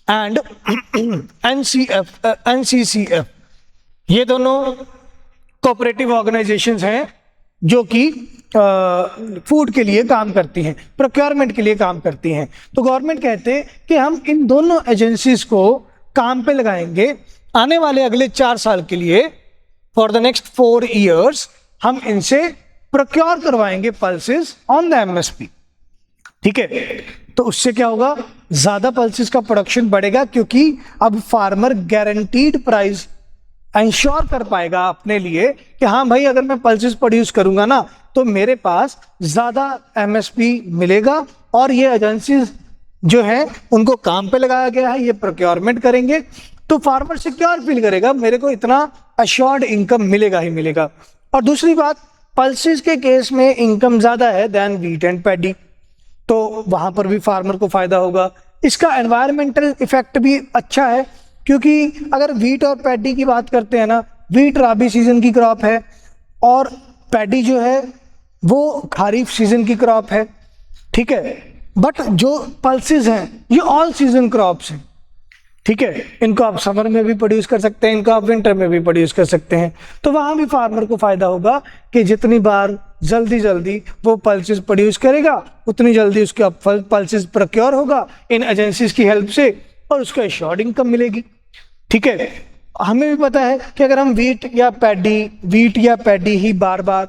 and NCCF, ये दोनों कोऑपरेटिव ऑर्गेनाइजेशंस हैं जो कि फूड के लिए काम करती हैं, प्रोक्योरमेंट के लिए काम करती हैं। तो गवर्नमेंट कहते हैं कि हम इन दोनों एजेंसीज को काम पे लगाएंगे आने वाले अगले 4 साल के लिए, फॉर द नेक्स्ट 4 years हम इनसे प्रोक्योर करवाएंगे पल्सेस ऑन द MSP। ठीक है, तो उससे क्या होगा, ज़्यादा पल्सेस का प्रोडक्शन बढ़ेगा, क्योंकि अब फार्मर गारंटीड प्राइस इंश्योर कर पाएगा अपने लिए कि हाँ भाई, अगर मैं पल्सेस प्रोड्यूस करूंगा ना तो मेरे पास ज़्यादा MSP मिलेगा और ये एजेंसीज जो है उनको काम पे लगाया गया है, ये प्रोक्योरमेंट करेंगे, तो फार्मर सिक्योर फील करेगा, मेरे को इतना अश्योर्ड इनकम मिलेगा ही मिलेगा। और दूसरी बात, पल्सेस के केस में इनकम ज़्यादा है दैन वीट एंड पैडी, तो वहाँ पर भी फार्मर को फ़ायदा होगा। इसका एनवायरमेंटल इफेक्ट भी अच्छा है, क्योंकि अगर वीट और पैडी की बात करते हैं ना, वीट राबी सीजन की क्रॉप है और पैडी जो है वो खारीफ सीजन की क्रॉप है। ठीक है, बट जो पल्सेस हैं ये ऑल सीजन क्रॉप्स हैं। ठीक है, इनको आप समर में भी प्रोड्यूस कर सकते हैं, इनको आप विंटर में भी प्रोड्यूस कर सकते हैं। तो वहाँ भी फार्मर को फ़ायदा होगा कि जितनी बार जल्दी वो पल्सेस प्रोड्यूस करेगा उतनी जल्दी उसका पल्सेस प्रोक्योर होगा इन एजेंसीज की हेल्प से और उसको एश्योर्ड इनकम मिलेगी। ठीक है, हमें भी पता है कि अगर हम वीट या पैडी ही बार बार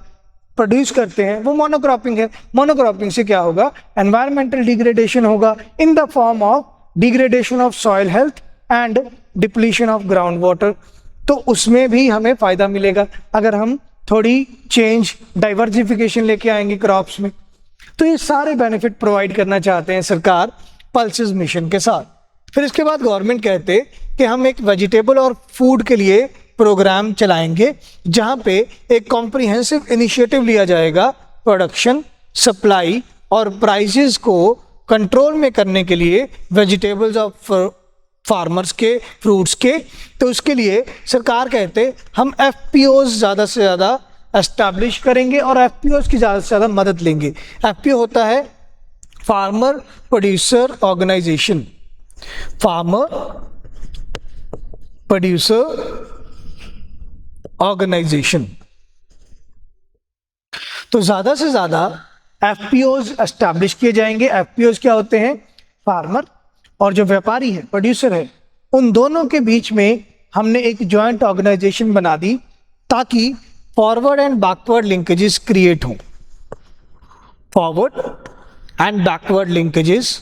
प्रोड्यूस करते हैं, वो मोनोक्रॉपिंग है। मोनोक्रॉपिंग से क्या होगा, एनवायरमेंटल डिग्रेडेशन होगा in the form of degradation of soil health and depletion of ground water. तो उसमें भी हमें फ़ायदा मिलेगा अगर हम थोड़ी चेंज, डाइवर्सिफिकेशन लेके आएंगे क्रॉप्स में। तो ये सारे बेनिफिट प्रोवाइड करना चाहते हैं सरकार पल्सेस मिशन के साथ। फिर इसके बाद गवर्नमेंट कहते कि हम एक वेजिटेबल और फूड के लिए प्रोग्राम चलाएंगे, जहाँ पे एक कॉम्प्रिहेंसिव इनिशिएटिव लिया जाएगा प्रोडक्शन, सप्लाई और प्राइसेस को कंट्रोल में करने के लिए वेजिटेबल्स ऑफ फार्मर्स के, फ्रूट्स के। तो उसके लिए सरकार कहते हम FPOs ज़्यादा से ज़्यादा एस्टैब्लिश करेंगे और FPOs की ज़्यादा से ज़्यादा मदद लेंगे। FPO होता है farmer producer organisation, farmer producer organisation. तो ज़्यादा से ज़्यादा FPOs एस्टैब्लिश किए जाएंगे। FPOs क्या होते हैं, फार्मर और जो व्यापारी है, प्रोड्यूसर है, उन दोनों के बीच में हमने एक जॉइंट ऑर्गेनाइजेशन बना दी ताकि forward and backward linkages create हों। Forward and backward linkages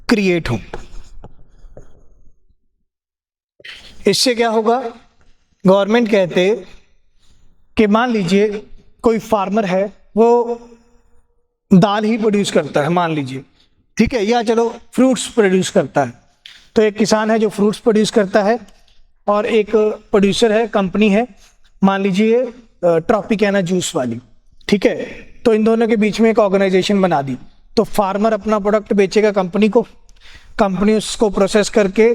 create हों। इससे क्या होगा, गवर्नमेंट कहते कि मान लीजिए कोई फार्मर है, वो दाल ही प्रोड्यूस करता है मान लीजिए, ठीक है, या चलो फ्रूट्स प्रोड्यूस करता है। तो एक किसान है जो फ्रूट्स प्रोड्यूस करता है और एक प्रोड्यूसर है, कंपनी है मान लीजिए ट्रॉपिकाना जूस वाली, ठीक है। तो इन दोनों के बीच में एक ऑर्गेनाइजेशन बना दी। तो फार्मर अपना प्रोडक्ट बेचेगा कंपनी को, कंपनी उसको प्रोसेस करके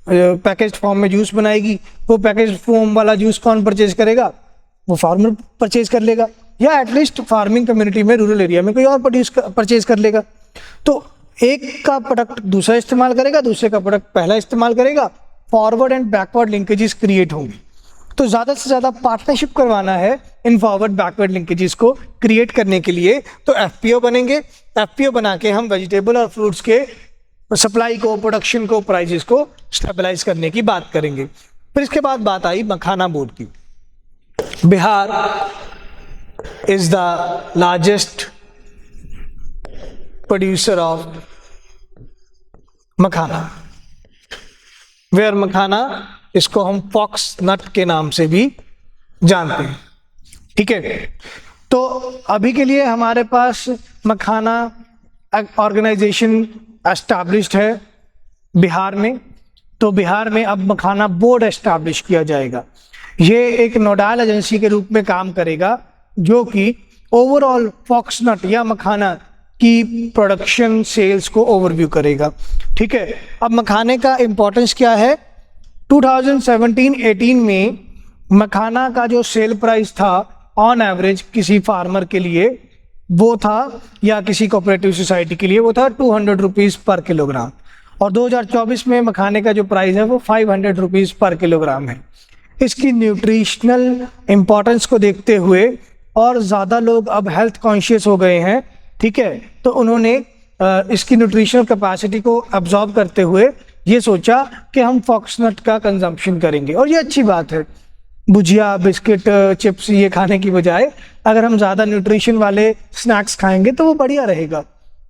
पैकेज फॉर्म में जूस बनाएगी। वो पैकेज फॉर्म वाला जूस कौन परचेज करेगा, वो फार्मर परचेज कर लेगा, या एटलीस्ट फार्मिंग कम्युनिटी में, रूरल एरिया में कोई और परचेज कर लेगा। तो एक का प्रोडक्ट दूसरा इस्तेमाल करेगा, दूसरे का प्रोडक्ट पहला इस्तेमाल करेगा, forward and backward linkages create होंगे। तो ज़्यादा से ज़्यादा पार्टनरशिप करवाना है इन फॉरवर्ड बैकवर्ड लिंकेजेस को क्रिएट करने के लिए। तो एफपीओ बनेंगे, एफपीओ बना के हम वेजिटेबल और फ्रूट्स के सप्लाई को, प्रोडक्शन को, प्राइजेस को स्टेबलाइज करने की बात करेंगे। फिर इसके बाद बात आई मखाना बोर्ड की। Bihar is the largest producer of makhana, where makhana, इसको हम फॉक्स नट के नाम से भी जानते हैं, ठीक है। तो अभी के लिए हमारे पास मखाना ऑर्गेनाइजेशन एस्टैब्लिश्ड है बिहार में। तो बिहार में अब मखाना बोर्ड एस्टैब्लिश किया जाएगा। ये एक नोडल एजेंसी के रूप में काम करेगा, जो कि ओवरऑल फॉक्सनट या मखाना की प्रोडक्शन सेल्स को ओवरव्यू करेगा, ठीक है। अब मखाने का इम्पोर्टेंस क्या है, 2017-18 में मखाना का जो सेल प्राइस था ऑन एवरेज किसी फार्मर के लिए वो था, या किसी कोऑपरेटिव सोसाइटी के लिए वो था 200 रुपीज़ पर किलोग्राम, और 2024 में मखाने का जो प्राइस है वो 500 रुपीज़ पर किलोग्राम है। इसकी न्यूट्रिशनल इम्पोर्टेंस को देखते हुए और ज़्यादा लोग अब हेल्थ कॉन्शियस हो गए हैं, ठीक है, तो उन्होंने इसकी न्यूट्रिशनल कैपेसिटी को अब्जॉर्ब करते हुए ये सोचा कि हम फॉक्सनट का कंजम्पशन करेंगे। और ये अच्छी बात है, भुजिया, बिस्किट, चिप्स ये खाने की बजाय अगर हम ज़्यादा न्यूट्रिशन वाले स्नैक्स खाएंगे तो वो बढ़िया रहेगा,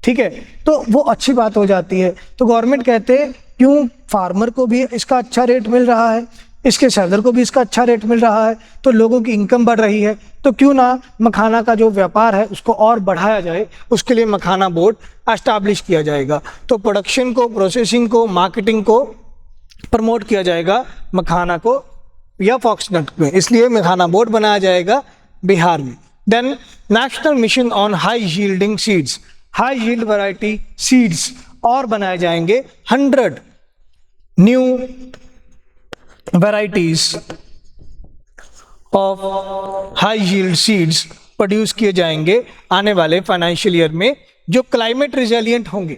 ठीक है। तो वो अच्छी बात हो जाती है। तो गवर्नमेंट कहते हैं क्यों, फार्मर को भी इसका अच्छा रेट मिल रहा है, इसके सेलर को भी इसका अच्छा रेट मिल रहा है, तो लोगों की इनकम बढ़ रही है, तो क्यों ना मखाना का जो व्यापार है उसको और बढ़ाया जाए। उसके लिए मखाना बोर्ड एस्टैब्लिश किया जाएगा। तो प्रोडक्शन को, प्रोसेसिंग को, मार्केटिंग को प्रमोट किया जाएगा मखाना को या फॉक्सनट में, इसलिए मखाना बोर्ड बनाया जाएगा बिहार में। Then national mission on high yielding seeds, high yield variety seeds और बनाए जाएंगे। 100 new varieties of high yield seeds produce किए जाएंगे आने वाले फाइनेंशियल ईयर में, जो क्लाइमेट रिजिलिएंट होंगे।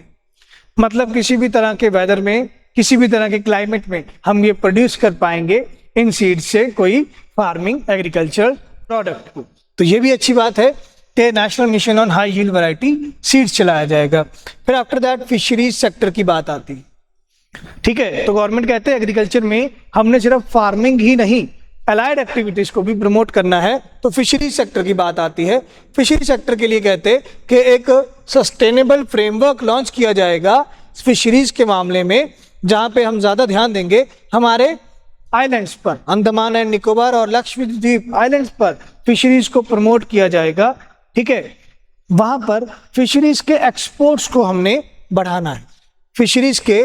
मतलब किसी भी तरह के वेदर में, किसी भी तरह के क्लाइमेट में हम ये प्रोड्यूस कर पाएंगे इन सीड्स से कोई फार्मिंग एग्रीकल्चर प्रोडक्ट को। तो ये भी अच्छी बात है कि national mission on high yield variety seeds चलाया जाएगा। फिर आफ्टर दैट फिशरीज सेक्टर की बात आती है, ठीक है। तो गवर्नमेंट कहते हैं एग्रीकल्चर में हमने सिर्फ फार्मिंग ही नहीं, अलाइड एक्टिविटीज को भी प्रमोट करना है। तो फिशरी सेक्टर की बात आती है। फिशरी सेक्टर के लिए कहते हैं कि एक सस्टेनेबल फ्रेमवर्क लॉन्च किया जाएगा फिशरीज के मामले में, जहां पे हम ज़्यादा ध्यान देंगे हमारे आइलैंड्स पर, अंडमान एंड निकोबार और लक्षद्वीप आइलैंड्स पर फिशरीज को प्रमोट किया जाएगा, ठीक है। वहां पर फिशरीज के एक्सपोर्ट्स को हमने बढ़ाना है, फिशरीज के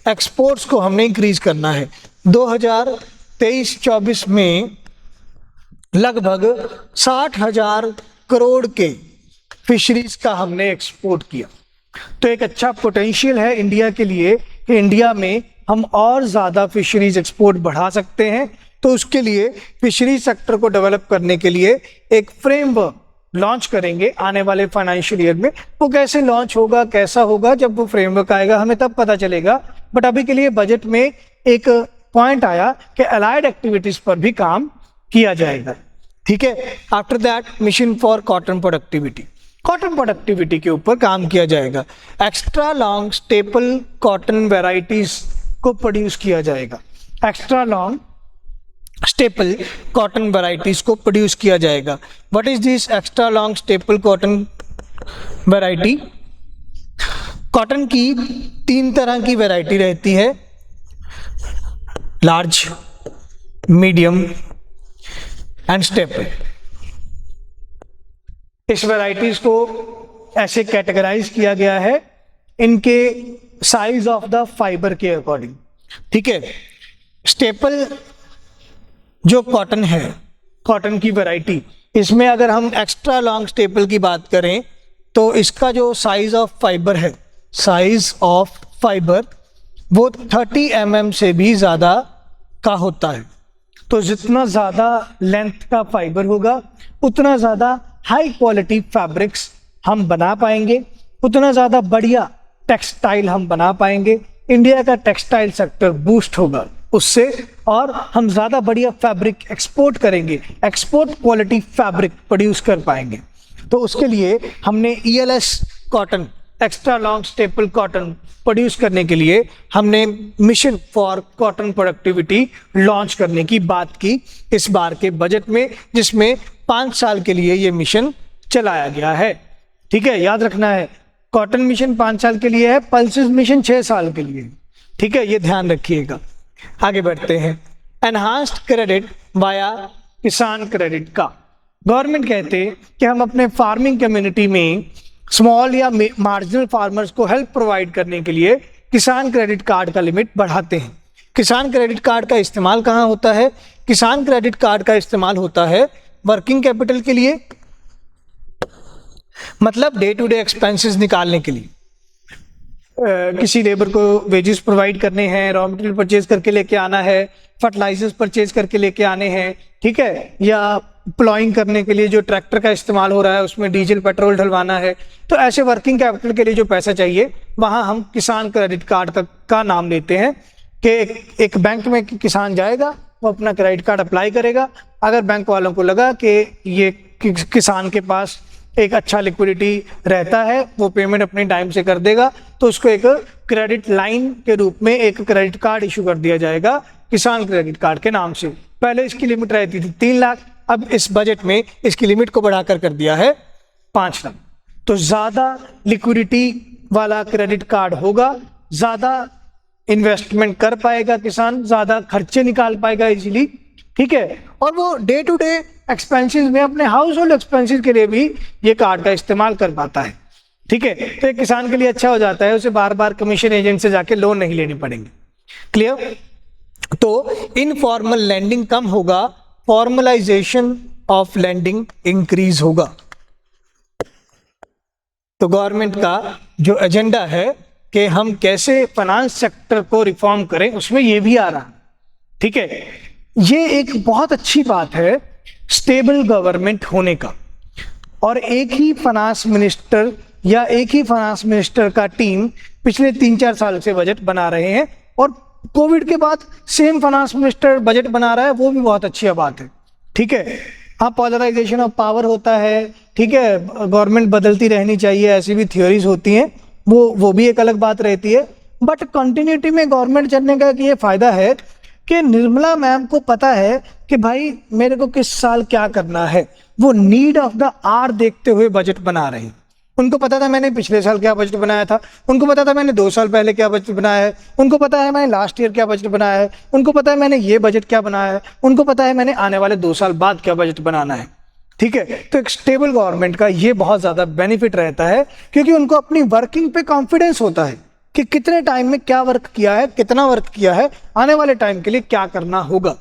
एक्सपोर्ट्स को हमने इंक्रीज करना है। 2023-24 में लगभग 60,000 करोड़ के फिशरीज का हमने एक्सपोर्ट किया। तो एक अच्छा पोटेंशियल है इंडिया के लिए कि इंडिया में हम और ज़्यादा फिशरीज एक्सपोर्ट बढ़ा सकते हैं। तो उसके लिए फिशरीज सेक्टर को डेवलप करने के लिए एक फ्रेमवर्क लॉन्च करेंगे आने वाले फाइनेंशियल ईयर में। वो कैसे लॉन्च होगा, कैसा होगा, जब वो फ्रेमवर्क आएगा हमें तब पता चलेगा। बट अभी के लिए बजट में एक पॉइंट आया कि अलाइड एक्टिविटीज पर भी काम किया जाएगा, ठीक है। After that mission for cotton productivity, cotton productivity के ऊपर काम किया जाएगा। Extra long staple cotton varieties को प्रोड्यूस किया जाएगा, extra long staple cotton varieties को प्रोड्यूस किया जाएगा। What is this extra long staple cotton variety? Cotton की 3 तरह की वैरायटी रहती है, लार्ज, मीडियम एंड स्टेपल। इस वैरायटीज को ऐसे कैटेगराइज किया गया है इनके साइज ऑफ द फाइबर के अकॉर्डिंग। ठीक है, स्टेपल जो कॉटन है, कॉटन की वैरायटी, इसमें अगर हम एक्स्ट्रा लॉन्ग स्टेपल की बात करें तो इसका जो साइज ऑफ फाइबर है, साइज ऑफ फाइबर वो 30 mm से भी ज़्यादा का होता है। तो जितना ज़्यादा लेंथ का फाइबर होगा उतना ज़्यादा हाई क्वालिटी फैब्रिक्स हम बना पाएंगे, उतना ज़्यादा बढ़िया टेक्सटाइल हम बना पाएंगे। इंडिया का टेक्सटाइल सेक्टर बूस्ट होगा उससे, और हम ज़्यादा बढ़िया फैब्रिक एक्सपोर्ट करेंगे, एक्सपोर्ट क्वालिटी फैब्रिक प्रोड्यूस कर पाएंगे। तो उसके लिए हमने ELS cotton, extra long staple cotton produce करने के लिए हमने mission for cotton productivity launch करने की बात की इस बार के बजट में, जिसमें 5 साल के लिए ये मिशन चलाया गया है। ठीक है, याद रखना है, कॉटन मिशन 5 साल के लिए है, पल्सेस मिशन 6 साल के लिए। ठीक है, ये ध्यान रखिएगा। आगे बढ़ते हैं। एनहांस्ड क्रेडिट वाया किसान क्रेडिट का। गवर्नमेंट कहते हैं कि हम अपने फार्मिंग कम्युनिटी में स्मॉल या मार्जिनल फार्मर्स को हेल्प प्रोवाइड करने के लिए किसान क्रेडिट कार्ड का लिमिट बढ़ाते हैं। किसान क्रेडिट कार्ड का इस्तेमाल कहाँ होता है? किसान क्रेडिट कार्ड का इस्तेमाल होता है वर्किंग कैपिटल के लिए, मतलब डे टू डे एक्सपेंसेस निकालने के लिए। किसी लेबर को वेजेस प्रोवाइड करने हैं, रॉ मटेरियल परचेज करके लेके आना है, फर्टिलाइजर्स परचेज करके लेके आने हैं, ठीक है, या प्लॉइंग करने के लिए जो ट्रैक्टर का इस्तेमाल हो रहा है उसमें डीजल पेट्रोल डलवाना है। तो ऐसे वर्किंग कैपिटल के लिए जो पैसा चाहिए वहाँ हम किसान क्रेडिट कार्ड का नाम लेते हैं कि एक बैंक में किसान जाएगा, वो अपना क्रेडिट कार्ड अप्लाई करेगा। अगर बैंक वालों को लगा कि ये किसान के पास एक अच्छा लिक्विडिटी रहता है, वो पेमेंट अपने टाइम से कर देगा, तो उसको एक क्रेडिट लाइन के रूप में एक क्रेडिट कार्ड इशू कर दिया जाएगा किसान क्रेडिट कार्ड के नाम से। पहले इसकी लिमिट रहती थी 3 लाख, अब इस बजट में इसकी लिमिट को बढ़ाकर कर दिया है 5 लाख। तो ज़्यादा लिक्विडिटी वाला क्रेडिट कार्ड होगा, ज़्यादा इन्वेस्टमेंट कर पाएगा किसान, ज़्यादा खर्चे निकाल पाएगा इजीली, ठीक है, और वो डे टू डे एक्सपेंसेस में अपने हाउस होल्ड एक्सपेंसेस के लिए भी ये कार्ड का इस्तेमाल कर पाता है। ठीक है, तो एक किसान के लिए अच्छा हो जाता है, उसे बार बार कमीशन एजेंट से जाके लोन नहीं लेने पड़ेंगे। क्लियर? तो इनफॉर्मल लैंडिंग कम होगा, फॉर्मलाइजेशन ऑफ लैंडिंग इंक्रीज होगा। तो गवर्नमेंट का जो एजेंडा है कि हम कैसे फाइनेंस सेक्टर को रिफॉर्म करें, उसमें ये भी आ रहा है। ठीक है, ये एक बहुत अच्छी बात है स्टेबल गवर्नमेंट होने का, और एक ही फाइनेंस मिनिस्टर या एक ही फाइनेंस मिनिस्टर का टीम पिछले 3-4 साल से बजट बना रहे हैं, और कोविड के बाद सेम फाइनेंस मिनिस्टर बजट बना रहा है, वो भी बहुत अच्छी बात है। ठीक है, हाँ, पॉलराइजेशन ऑफ पावर होता है, ठीक है, गवर्नमेंट बदलती रहनी चाहिए, ऐसी भी थ्योरीज होती हैं, वो भी एक अलग बात रहती है। बट कंटिन्यूटी में गवर्नमेंट चलने का ये फ़ायदा है कि निर्मला मैम को पता है कि भाई मेरे को किस साल क्या करना है, वो नीड ऑफ द आवर देखते हुए बजट बना रहे हैं। उनको पता था मैंने पिछले साल क्या बजट बनाया था, उनको पता था मैंने 2 साल पहले क्या बजट बनाया है, उनको पता है मैंने लास्ट ईयर क्या बजट बनाया है, उनको पता है मैंने ये बजट क्या बनाया है, उनको पता है मैंने आने वाले 2 साल बाद क्या बजट बनाना है। ठीक है, तो एक स्टेबल गवर्नमेंट का ये बहुत ज़्यादा बेनिफिट रहता है, क्योंकि उनको अपनी वर्किंग पे कॉन्फिडेंस होता है कि कितने टाइम में क्या वर्क किया है, कितना वर्क किया है, आने वाले टाइम के लिए क्या करना होगा।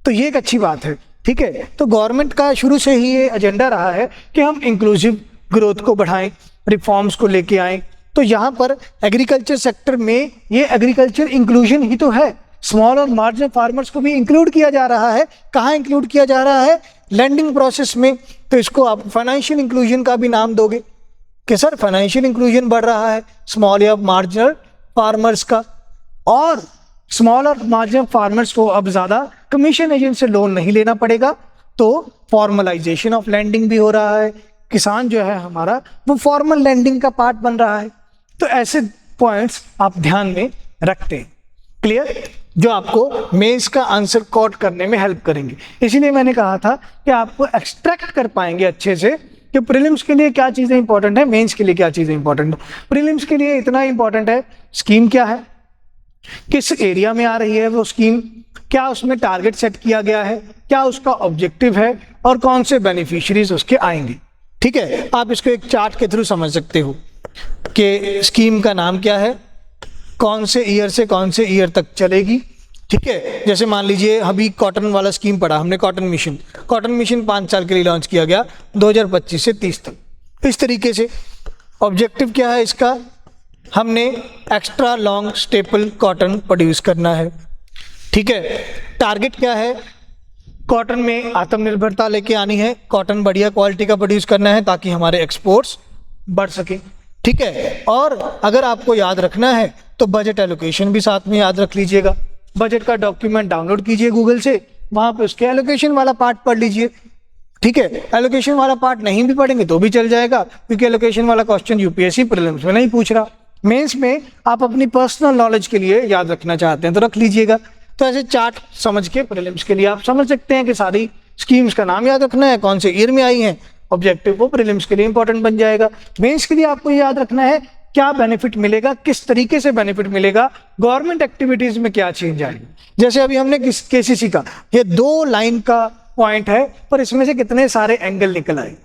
तो ये एक अच्छी बात है। ठीक है, तो गवर्नमेंट का शुरू से ही ये एजेंडा रहा है कि हम इंक्लूसिव ग्रोथ को बढ़ाएं, रिफॉर्म्स को लेके आएं। तो यहाँ पर एग्रीकल्चर सेक्टर में ये एग्रीकल्चर इंक्लूजन ही तो है, स्मॉल और मार्जिनल फार्मर्स को भी इंक्लूड किया जा रहा है। कहाँ इंक्लूड किया जा रहा है? लैंडिंग प्रोसेस में। तो इसको आप फाइनेंशियल इंक्लूजन का भी नाम दोगे कि सर फाइनेंशियल इंक्लूजन बढ़ रहा है स्मॉल या मार्जिनल फार्मर्स का, और स्मॉल और मार्जिनल फार्मर्स को अब ज़्यादा कमीशन एजेंट से लोन नहीं लेना पड़ेगा, तो फॉर्मलाइजेशन ऑफ लैंडिंग भी हो रहा है। किसान जो है हमारा वो फॉर्मल लैंडिंग का पार्ट बन रहा है। तो ऐसे पॉइंट्स आप ध्यान में रखते हैं। क्लियर? जो आपको मेंस का आंसर कोट करने में हेल्प करेंगे। इसीलिए मैंने कहा था कि आपको एक्सट्रैक्ट कर पाएंगे अच्छे से कि प्रीलिम्स के लिए क्या चीज़ें इंपॉर्टेंट है, मेंस के लिए क्या चीज़ें इंपॉर्टेंट है। प्रीलिम्स के लिए इतना इंपॉर्टेंट है, स्कीम क्या है, किस एरिया में आ रही है वो स्कीम, क्या उसमें टारगेट सेट किया गया है, क्या उसका ऑब्जेक्टिव है और कौन से बेनिफिशियरीज उसके आएंगे। ठीक है, आप इसको एक चार्ट के थ्रू समझ सकते हो कि स्कीम का नाम क्या है, कौन से ईयर से कौन से ईयर तक चलेगी। ठीक है, जैसे मान लीजिए अभी कॉटन वाला स्कीम पढ़ा हमने, कॉटन मिशन 5 साल के लिए लॉन्च किया गया 2025 से 30 तक। इस तरीके से ऑब्जेक्टिव क्या है इसका, हमने extra long staple cotton produce करना है। ठीक है, टारगेट क्या है, कॉटन में आत्मनिर्भरता लेके आनी है, कॉटन बढ़िया क्वालिटी का प्रोड्यूस करना है ताकि हमारे एक्सपोर्ट्स बढ़ सके। ठीक है, और अगर आपको याद रखना है तो बजट एलोकेशन भी साथ में याद रख लीजिएगा। बजट का डॉक्यूमेंट डाउनलोड कीजिए गूगल से, वहां पे उसके एलोकेशन वाला पार्ट पढ़ लीजिए। ठीक है, एलोकेशन वाला पार्ट नहीं भी पढ़ेंगे तो भी चल जाएगा, क्योंकि एलोकेशन वाला क्वेश्चन यूपीएससी प्रीलिम्स में नहीं पूछ रहा। मेंस में आप अपनी पर्सनल नॉलेज के लिए याद रखना चाहते हैं तो रख लीजिएगा। तो ऐसे चार्ट समझ के प्रीलिम्स के लिए आप समझ सकते हैं कि सारी स्कीम्स का नाम याद रखना है, कौन से ईयर में आई हैं, ऑब्जेक्टिव वो प्रीलिम्स के लिए इंपॉर्टेंट बन जाएगा। मेंस के लिए आपको याद रखना है क्या बेनिफिट मिलेगा, किस तरीके से बेनिफिट मिलेगा, गवर्नमेंट एक्टिविटीज में क्या चेंज आएगी। जैसे अभी हमने केसीसी का ये 2 लाइन का पॉइंट है, पर इसमें से कितने सारे एंगल निकल आए,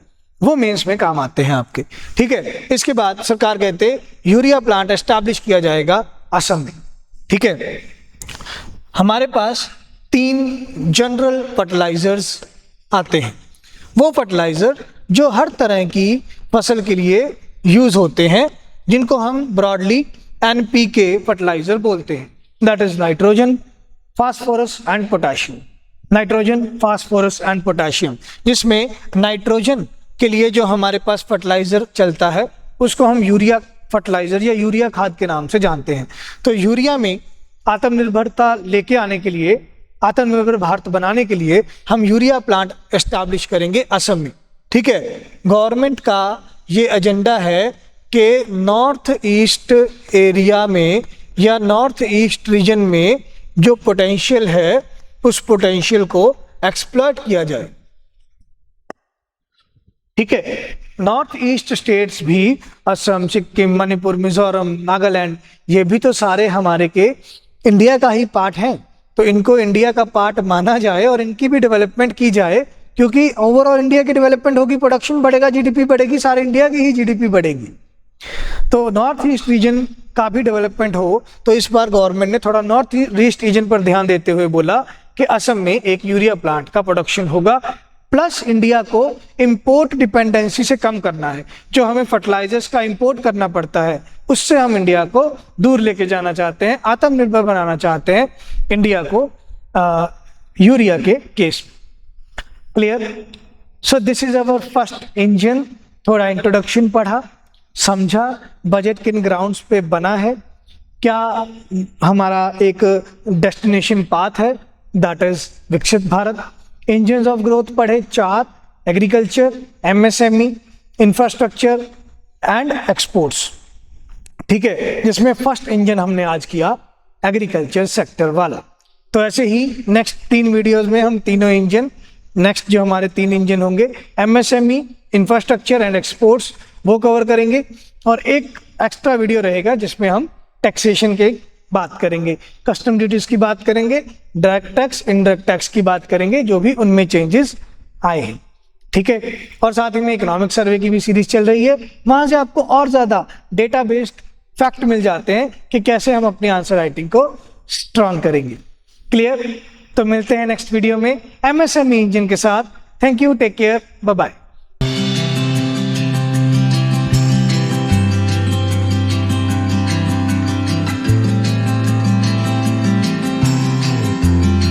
वो मेंस में काम आते हैं आपके। ठीक है, इसके बाद सरकार कहते हैं यूरिया प्लांट एस्टैब्लिश किया जाएगा असम में। ठीक है, हमारे पास 3 जनरल फर्टिलाइजर्स आते हैं, वो फर्टिलाइजर जो हर तरह की फसल के लिए यूज होते हैं, जिनको हम ब्रॉडली एनपीके फर्टिलाइजर बोलते हैं, that is nitrogen, phosphorus and potassium. Nitrogen, phosphorus and potassium, जिसमें नाइट्रोजन के लिए जो हमारे पास फर्टिलाइजर चलता है उसको हम यूरिया फर्टिलाइजर या यूरिया खाद के नाम से जानते हैं। तो यूरिया में आत्मनिर्भरता लेके आने के लिए, आत्मनिर्भर भारत बनाने के लिए हम यूरिया प्लांट एस्टैब्लिश करेंगे असम में। ठीक है, गवर्नमेंट का ये एजेंडा है कि नॉर्थ ईस्ट एरिया में या नॉर्थ ईस्ट रीजन में जो पोटेंशियल है उस पोटेंशियल को एक्सप्लॉइट किया जाए। ठीक है, नॉर्थ ईस्ट स्टेट्स भी, असम, सिक्किम, मणिपुर, मिजोरम, नागालैंड, ये भी तो सारे हमारे के इंडिया का ही पार्ट हैं, तो इनको इंडिया का पार्ट माना जाए और इनकी भी डेवलपमेंट की जाए, क्योंकि ओवरऑल इंडिया की डेवलपमेंट होगी, प्रोडक्शन बढ़ेगा, जीडीपी बढ़ेगी, सारे इंडिया की ही जीडीपी बढ़ेगी। तो नॉर्थ ईस्ट रीजन का भी डेवलपमेंट हो, तो इस बार गवर्नमेंट ने थोड़ा नॉर्थ ईस्ट रीजन पर ध्यान देते हुए बोला कि असम में एक यूरिया प्लांट का प्रोडक्शन होगा, प्लस इंडिया को इंपोर्ट डिपेंडेंसी से कम करना है। जो हमें फर्टिलाइजर्स का इंपोर्ट करना पड़ता है उससे हम इंडिया को दूर लेके जाना चाहते हैं, आत्मनिर्भर बनाना चाहते हैं इंडिया को यूरिया के केस में। Clear? So this is our first engine. थोड़ा इंट्रोडक्शन पढ़ा, समझा बजट किन ग्राउंड्स पे बना है, क्या हमारा एक डेस्टिनेशन पाथ है, दैट इज विकसित भारत। इंजन्स ऑफ ग्रोथ पढ़े 4, agriculture, MSME, infrastructure and exports. ठीक है, जिसमें फर्स्ट इंजन हमने आज किया एग्रीकल्चर सेक्टर वाला। तो ऐसे ही नेक्स्ट 3 वीडियोस में हम तीनों इंजन, नेक्स्ट जो हमारे 3 इंजन होंगे, एमएसएमई, इंफ्रास्ट्रक्चर एंड एक्सपोर्ट्स, वो कवर करेंगे। और एक एक्स्ट्रा वीडियो रहेगा जिसमें हम टैक्सेशन के बात करेंगे, कस्टम ड्यूटीज की बात करेंगे, डायरेक्ट टैक्स, इनडायरेक्ट टैक्स की बात करेंगे, जो भी उनमें चेंजेस आए हैं। ठीक है, और साथ ही में इकोनॉमिक सर्वे की भी सीरीज चल रही है, वहां से आपको और ज्यादा डेटा बेस्ड फैक्ट मिल जाते हैं कि कैसे हम अपनी आंसर राइटिंग को स्ट्रॉन्ग करेंगे। क्लियर? तो मिलते हैं नेक्स्ट वीडियो में एमएसएमई इंजन के साथ। Thank you, take care, bye bye.